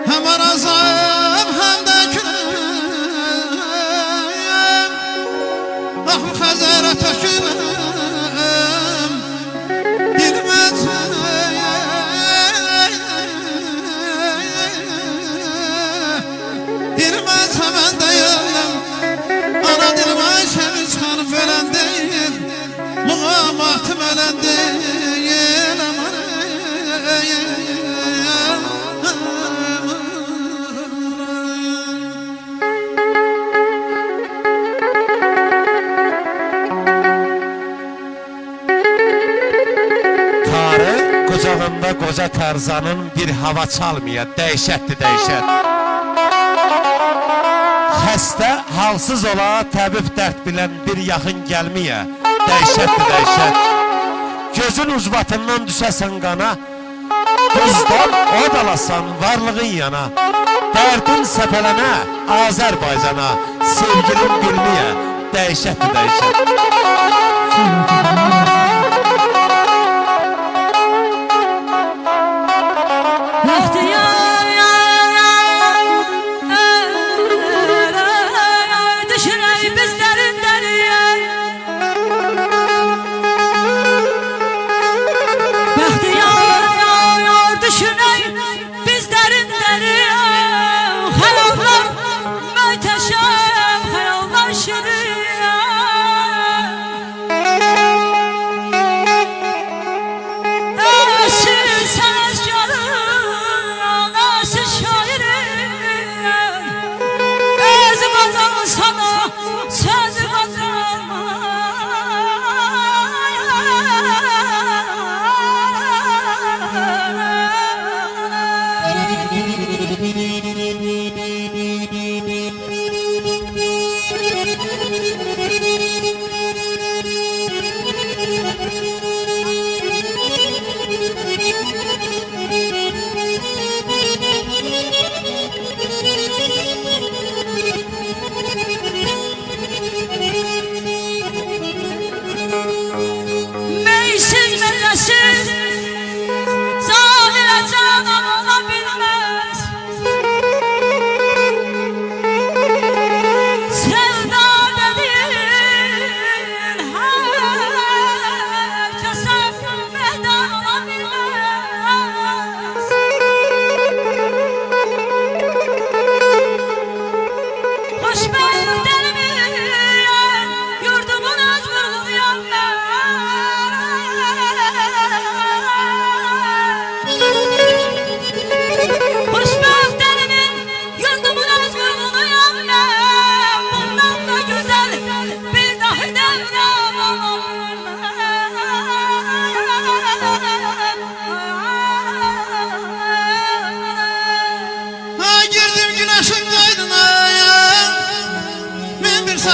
Hem arazam hem de külüm, ah bu xəzərə tökülüm, dilməz dilməz hemen deyildim. Ana dilim Ayşəmi çıxanıb ölən deyil, muğamatım ölən deyil, aman Qucağında qoca Tarzanın bir hava çalmaya, dəhşətdir dəhşət. Xəstə, halsız ola, təbib dərd bilən bir yaxın gəlməyə, dəhşətdir dəhşət. Gözün ucbatından düşəsən qana, buzdan od alasan varlığın yana. Dərdin səpələnə, Azərbaycana, sevgilin bilməyə, dəhşətdir dəhşət.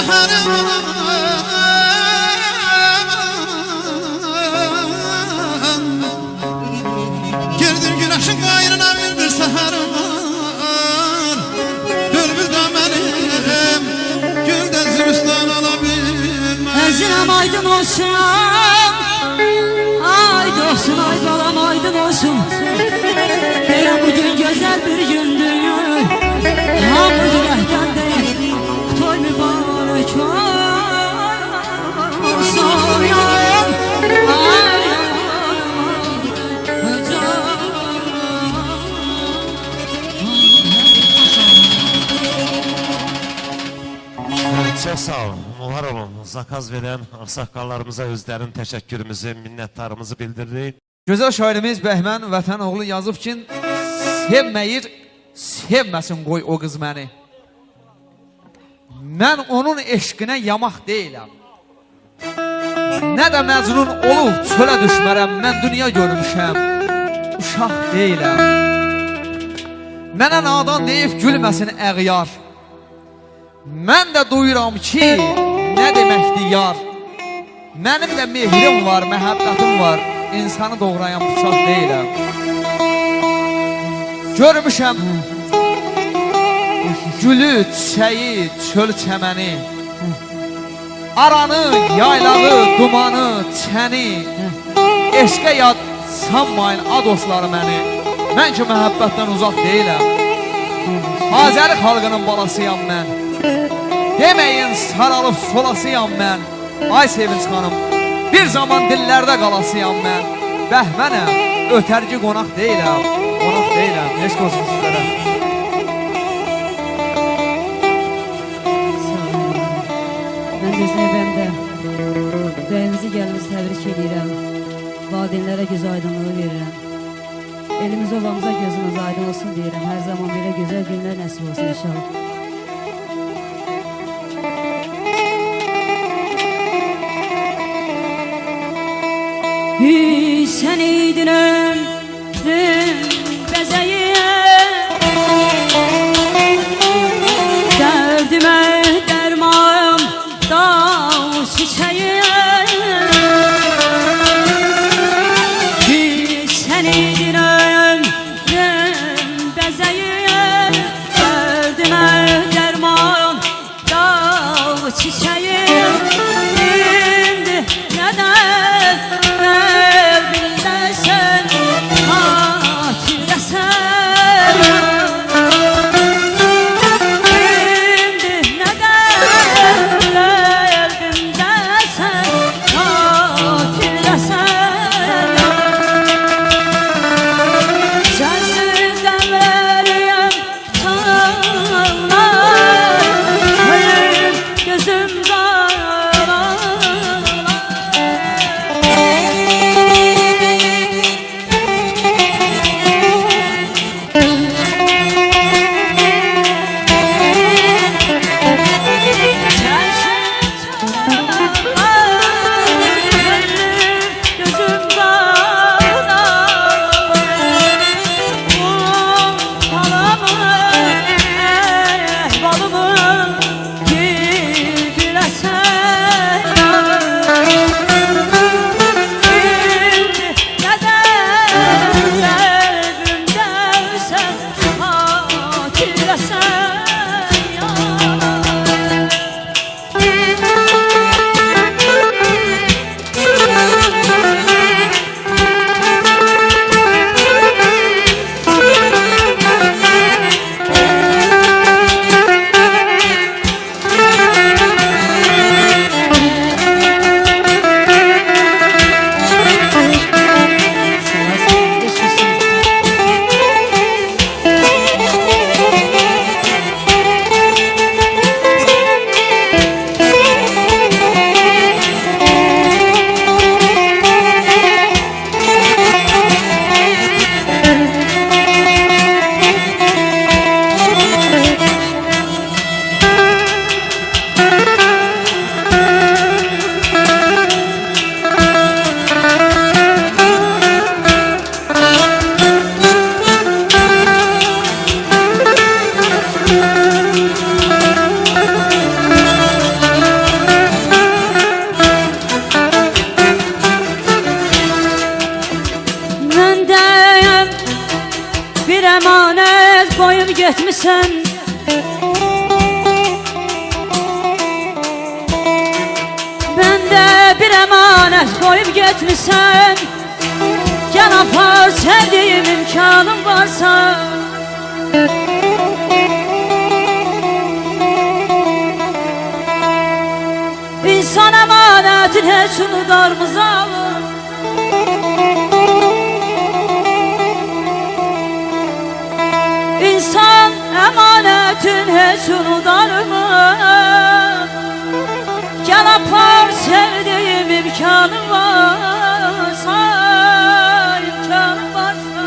səhərim girdim güneşin qayrına bir səhərim bülbül də mənim güldən zülüstan ala bilməm Əzirəm aydın olsun Aydın olsun ay balam aydın olsun Deyəm bugün gözəl bir gündür Hamı ürəkdən deyir Toy mübarək olsun Çok sağ olun, var olun. Zakaz veren aksakallarımıza özlərin təşəkkürümüzü, minnəttarımızı bildiririk. Gözəl şairimiz Bəhmən Vətənoğlu yazıb ki, sevməyir, sevməsin qoy o qız məni. Mən onun eşqinə yamaq deyiləm. Nə də Məcnun olub çölə düşmərəm, mən dünya görmüşəm, uşaq deyiləm. Mənə nadan deyib gülməsin əğyar. Mən də duyuram ki, nə deməkdir yar. Mənim də mehrim var, məhəbbətim var, insanı doğrayan bıçaq deyiləm. Görmüşəm gülü, çiçəyi, çöl çəməni, aranı, yaylağı, dumanı, çəni. Eşqə yad sanmayın a dostları məni. Mən ki məhəbbətdən uzaq deyiləm. Azəri xalqının balasıyam mən. Deməyin saralıb solasıyam mən. Ay Sevinç xanım, bir zaman dillərdə qalasıyam mən. Bəhmənəm, ötərci qonaq deyiləm. Qonaq deyiləm, eşq olsun sizlərə. Mən Düznəbəmdə Bəyimizi gəlimizi təbrik edirəm. Valideynlərə göz aydınlığı verirəm. Elimiz obamıza gözümüz aydın olsun deyirəm. Hər zaman belə gözəl günlər nəsib olsun inşallah. Sen iydin ömrüm bezeyi Derdime derman dağ çiçeği Sen iydin ömrüm bezeyi Derdime derman dağ çiçeği Şimdi neden gözüm getmişsən Məndə bir əmanət qoyub getmişsən Gəl apar sevdiyim imkanım varsa İnsan əmanətin heç unudarmız alır İnsan əmanətin heç unudarmız Gəl apar sevdiyim imkanım varsa İmkanım varsa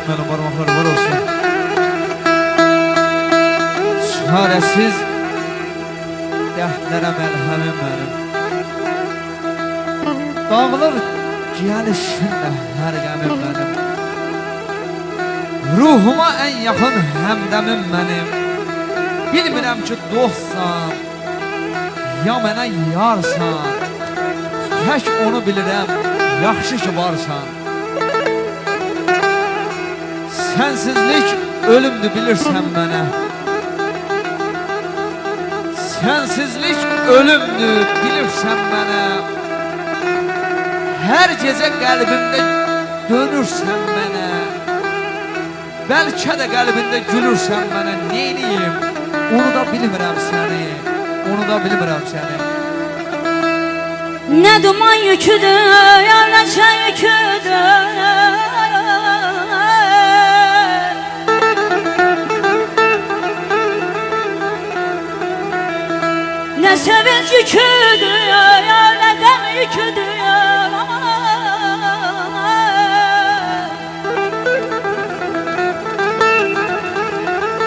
Mənim parmaqlar var olsun Çarəsiz dərdlərə məlhəmim mənim Dağılır gəlişinlə hər qəmim mənim Ruhuma ən yaxın həmdəmim mənim Bilmirəm ki dostsan Ya mənə yarsan Tək onu bilirəm Yaxşı ki varsan Sensizlik ölümdür bilirsən mənə Sensizlik ölümdür bilirsən mənə Hər gecə qəlbimdə dönürsən mənə Bəlkə də qəlbində gülürsən mənə Neyniyim? Onu da bilmirəm səni Onu da bilmirəm səni Nə duman yüküdür, ya nə çən yüküdür Nə sevinç yüküdür, ya nə qəm yüküdür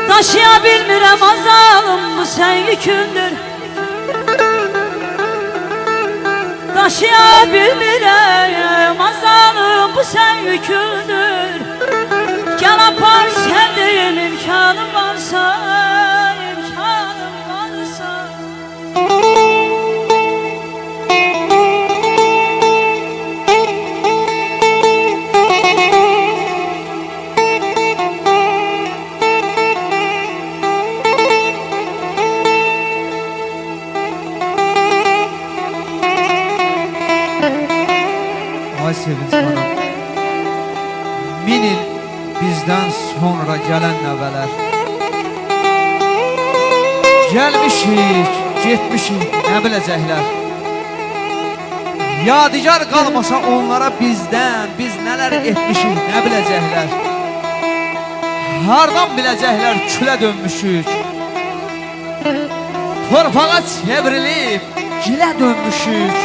Daşıya bilmirəm azalım, bu sən yükündür Daşıya bilmirəm azalım, bu sən yükündür Gəl apar sevdiyim imkanım varsa İmkanım varsa Ay sevinç bana 1000 il bizdən sonra gələn nəvələr Gəlmişik, getmişik, nə biləcəklər Yadigar qalmasa onlara bizdən Biz nələr etmişik, nə biləcəklər Hardan biləcəklər külə dönmüşük Torpağa çevrilib, gilə dönmüşük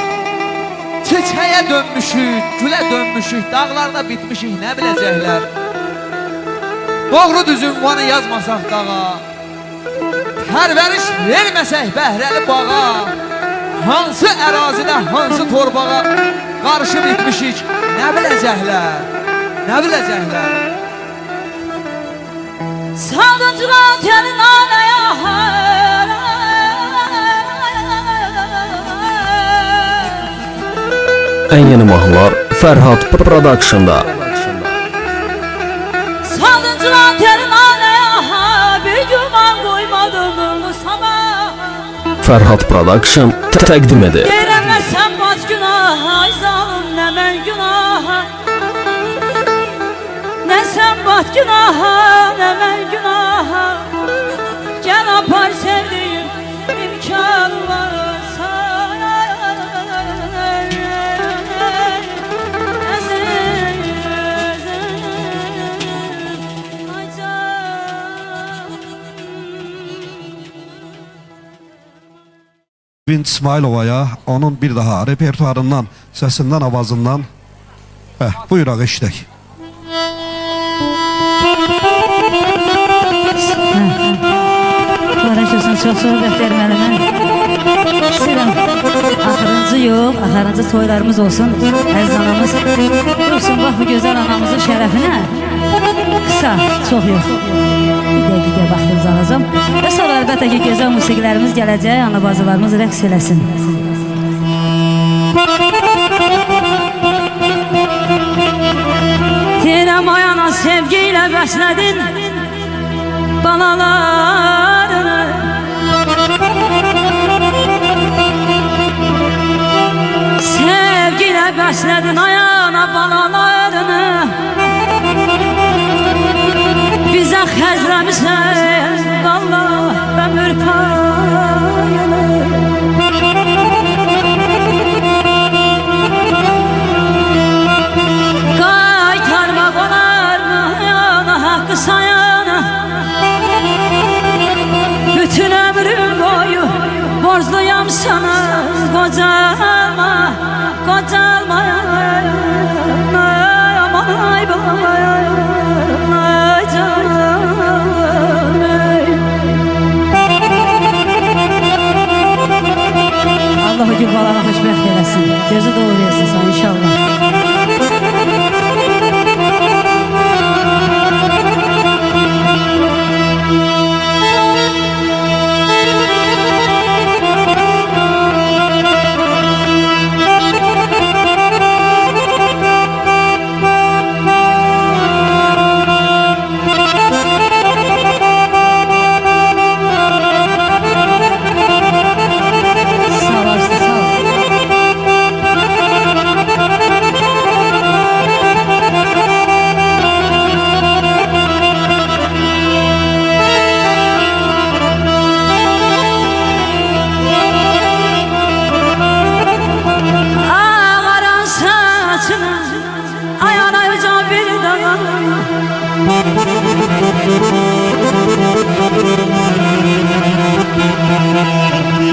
Çiçəyə dönmüşük, gülə dönmüşük Dağlarda bitmişik, nə biləcəklər Doğru düzün vanı yazmasaq dağa Pərvəriş verməsək bəhrəli bağa Hansı ərazidə, hansı torbağa Qarşı bitmişik, nə biləcəklər Nə biləcəklər Saldıncılar gəlin anaya Ən yeni mahnılar Fərhad Production'da Saldıncılar gəlin anaya Bir güman qoymadım bu sana Fərhad Production təqdim edir Deyirəm nə sən bac günah Ay zalım nə mən günah Nə sən bac günah Nə mən günah Gəl apar sevdiyim imkan varsa Sevinç İsmailova'ya onun bir daha repertuarından, sesinden, avazından buyuraq eşidək. Uğraşırsın, çox söhbət verməli mən İstəyirəm axırıncı ucu yox, axarıncı toylarımız olsun. Əziz anamız dursun bax bu gözəl anamızın şərəfinə. Qısa, çox yox. Bir dəqiqə vaxtınızı alacağım. Və sonra əlbəttə ki, gözəl musiqilərimiz gələcək, anabacılarımız rəqs eləsin. Deyirəm ayana sevgi ilə bəslədin balalarını. Sevgi ilə bəslədin ayana balalarını. Bizə xəzləmisən vallah ömür payını. Qaytarmaq olarmı yana haqqı sayana. Bütün ömrüm boyu borcluyam sana. Qocalma, qocalma aman ay bayan. Allah-u Gül balana xoşbəxt eləsin. Gözü dolu versin sana inşallah.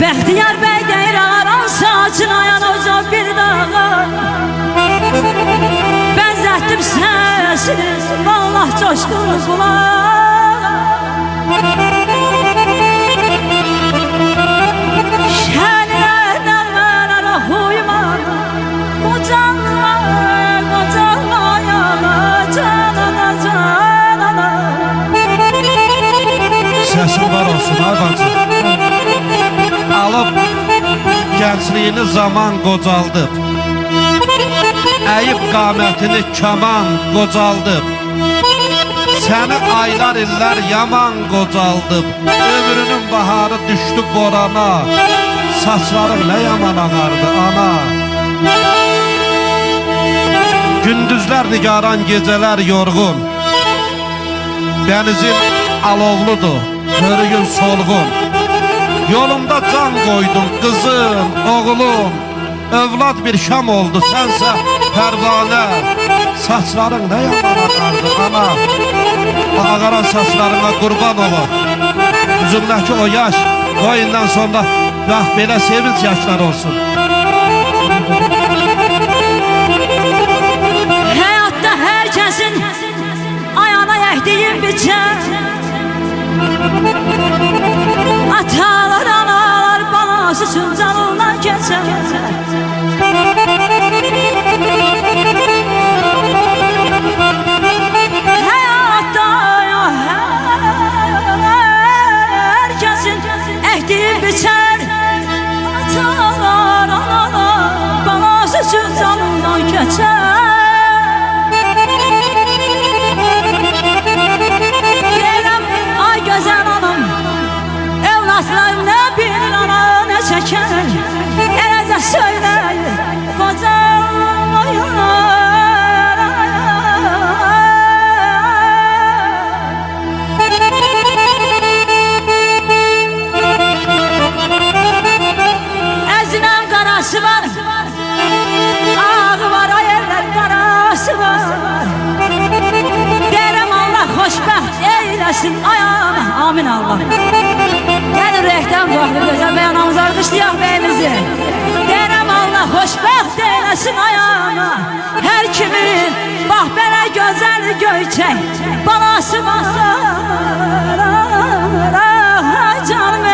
Bəxtiyar bəy deyir ağaran saçın ayan ocaq bir dağa. Bənzətdim səsini vallah coşqun qulağa. Şənlər nərmələrə huyma, qocalma, qocalma yana canana canana. Səsin var olsun ay bacı. Alıb gəncliyini zaman qocaldıb. Əyib qamətini kaman qocaldıb. Səni aylar illər yaman qocaldıb. Ömrünün baharı düşdü borana. Saçlarım nə yaman ağardı ana. Gündüzlər nigaran, gecələr yorğun. Dənizin alovludur, hörüyün solğun. Yolumda can koydum kızım, oğlum. Övlad bir şam oldu sense pervane. Saçların ne yaman akardı ana. Ağaran saçlarına kurban olur. Yüzümdeki o yaş koyundan sonra bak belə sevinç yaşlar olsun. Hayatta herkesin ayağına yəhdiyin biçər. Atalar, analar balası üçün canından keçər. Həyatda herkesin əhdiyi biçər. Atalar, analar balası üçün canından keçər. Deyirəm, ay gözəl anam, evlatlar nə bilir ana nə çəkər. Eləcə söyləyir qocalmayın. Əzinəm qarası var, ağı var, ayırlar qarası var. Deyirəm Allah xoşbəxt eyləsin ayağına, amin Allah. Gəlin rəhdən baxır gözəl bəy anamızı alqışlayaq bəyimizi. Deyirəm Allah xoşbəxt eyləsin ayağına. Hər kimin bax belə gözəl göyçək balası var. Canım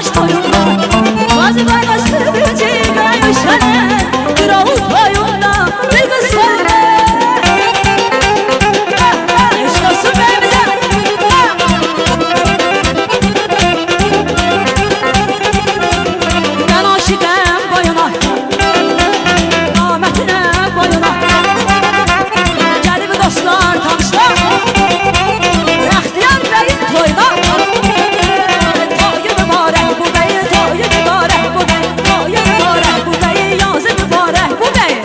Maraş toyunda Bazı baybaşı böceği görmüşene Kıralı toyunda bir kız söyle Yaşasın be bize Ben aşıkım boyuna Rahmetine boyuna Gelip dostlar tanışlar Bəxtiyar bəyin toyuna Toyu mübarək bu bəyin Toyu mübarək bu bəyin Toyu mübarək bu bəyin Yazı mübarək bu bəyin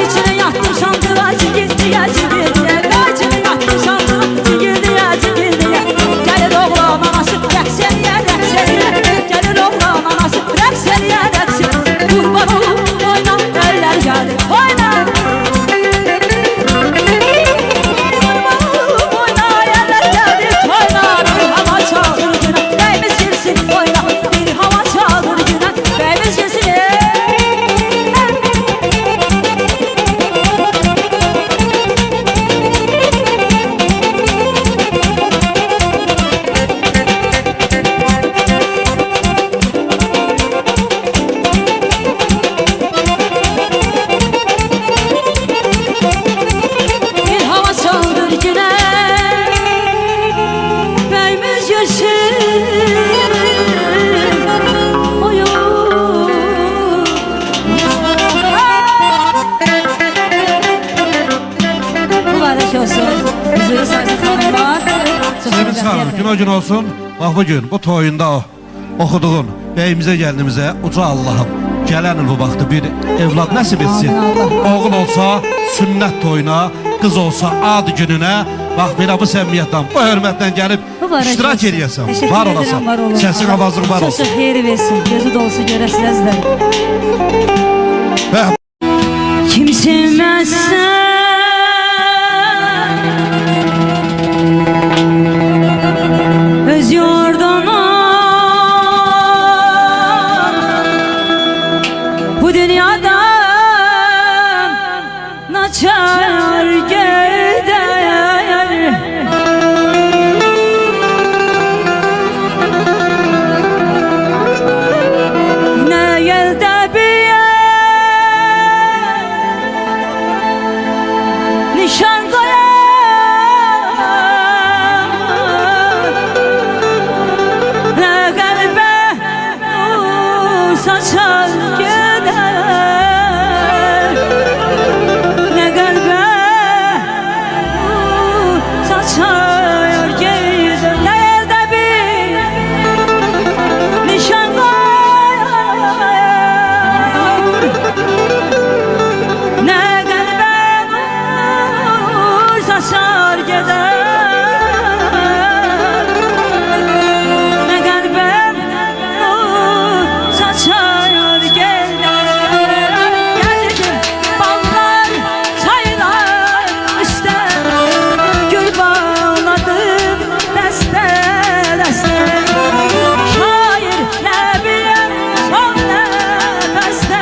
İçine yattım sandığa Cigildiyə cigildiyə İçine yattım sandığa Cigildiyə cigildiyə Gəlir oğlan anası Rəqs eləyə rəqs eləyə Gəlir oğlan anası Rəqs eləyə rəqs eləyə Qurban olub oyna Eller gəlir oyna Qurban olub oyna Eller gəlir oyna Bir hava çalır günə Bəyimiz girsin oyna Bir hava çalır günə Bəyimiz girsin Bir hava çaldır güne Bəyimiz girsin oyun Mübarək olsun Huzuru sayısı xanım var Sevinç xanım, günə gün olsun. Bax bu gün, bu toyunda oxuduğun bəyimizə gəldiyimizə uca Allahım gələn il bu vaxtı bir evlad nəsib etsin. Oğul olsa sünnət toyuna, qız olsa ad gününə, bax belə bu səmimiyyətdən, bu hörmətdən gəlib iştirak eləyəsən. Var olasan, səsin avazlıq var olsun. Çox xeyri versin, gözü dolusu görəsiniz Və Kim sevməzsə Öz yurduna Bu dünyadan Naçar gider Ne yelde bir Nişan koyar Ne kalbe saçar gider Ne kalbe saçar gider Ne elde bir nişan koyar Ne kalbe saçar gider Ne kalbe saçar gider Geldim ballar çaylar üstte Gül bağladım deste deste Şair nebiyem son nefeste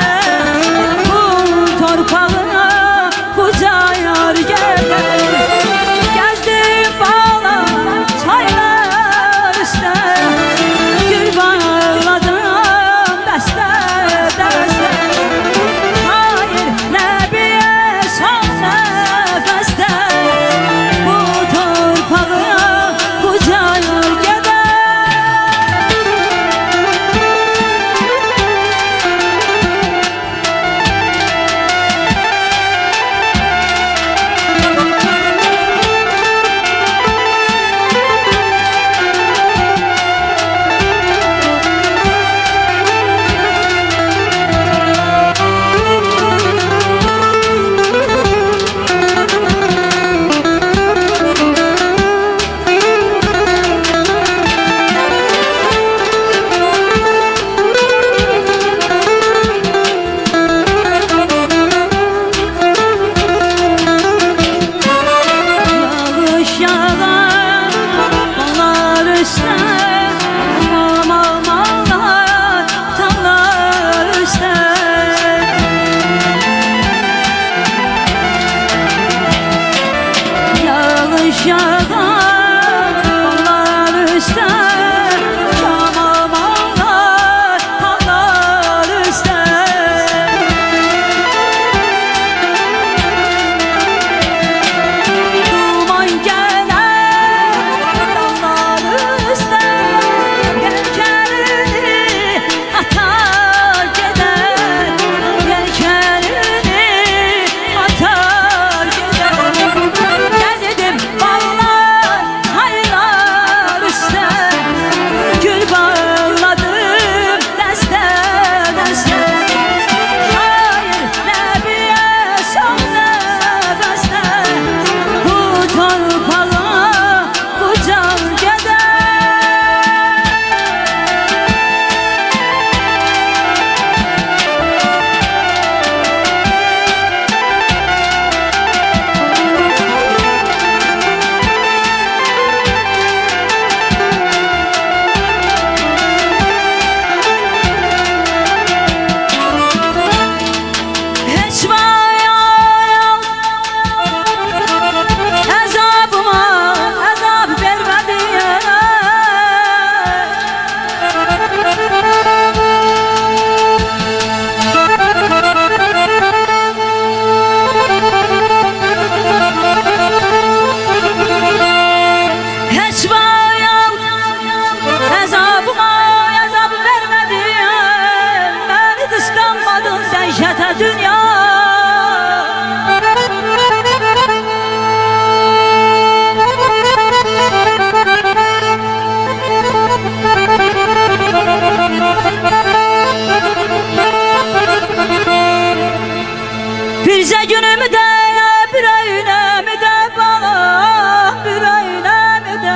Bu torpağına bu cayar gelir Gezdim yağar onlar üstə Tamam onlar üstə Duman gələr onlar üstə Yelkənini atar gedər Yelkənini atar gedər Gəzdim bağlar, haylar üstə Gül bağladım dəstə dəstə Şair nəbiyə son nəfəsdə Bu torpağa bu can gedər Heç vayan əzabıma əzab vermədiyən Heç vayan əzabıma əzab vermədiyən Məni qısqanmadın dəhşətə dünya Bircə günümü də, bir öynəmi də bana, bir öynəmi də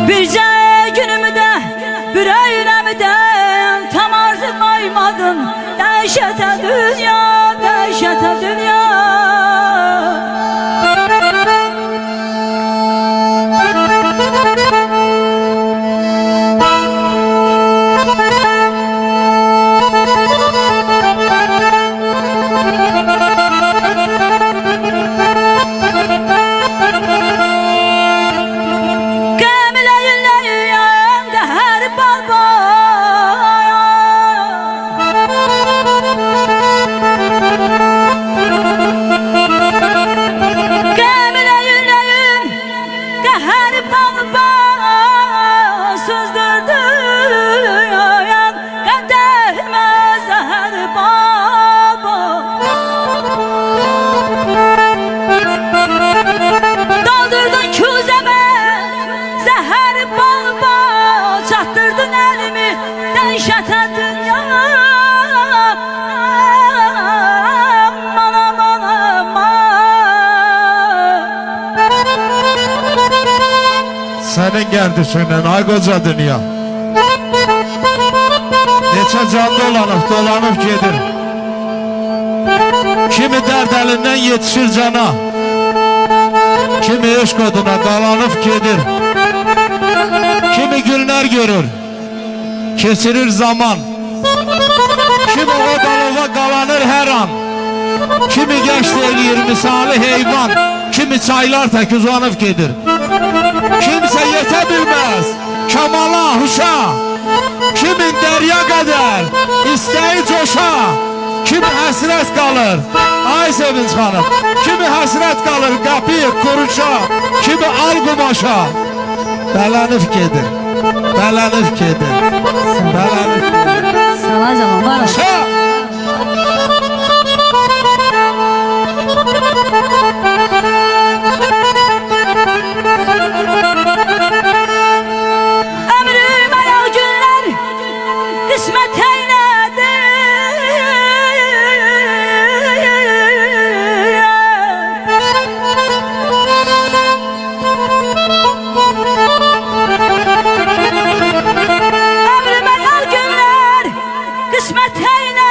Bircə günümü də, bir öynəmi də Tam arzu qoymadın dəhşətə dünya, dəhşətə dünya Qəmləyinləyən qəhər baba Qəmləyinləyən qəhər baba Sözdürdüyən qədəhmə zəhər baba Doldurdun küzəmə zəhər baba Çatdırdın əlimi dəhşətə dünya Aman aman aman Sənin gərdişindən ay qoca dünya Neçə can dolanıb gedir Kimi dərd əlindən yetişir cana Kimi eşq oduna qalanıb gedir Kimi günlər görür Keçirir zaman Kimi o dalova qalanır hər an Kimi gəşt eləyir misali heyvan Kimi çaylar tək uzanıb gedir Kimsə yetə bilməz Kamala, huşa Kimin dərya qədər İstəyi coşa Kimi həsrət qalır Ay Sevinç xanım Kimi həsrət qalır qapıyı quruşa Kimi al qumaşa Bələnib gedir Bələnib gedir Bələnib gedir Salacan var Huşa Ömrüm ayaq günlər qismət eylədi Ömrüm ayaq günlər qismət eylədi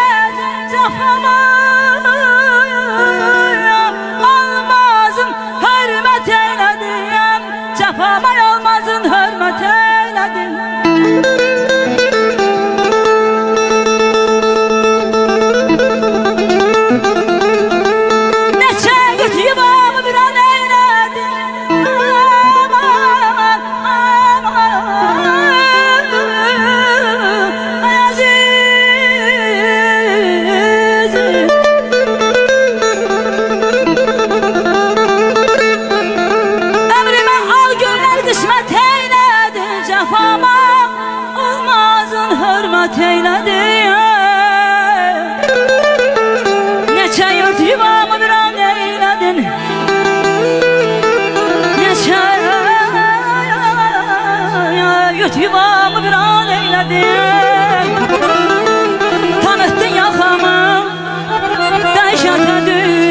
yuvamı bir an eyledin. Tanıttın yaxamı dəhşətə dünya.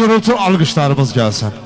gürültü alqışlarımız gəlsin.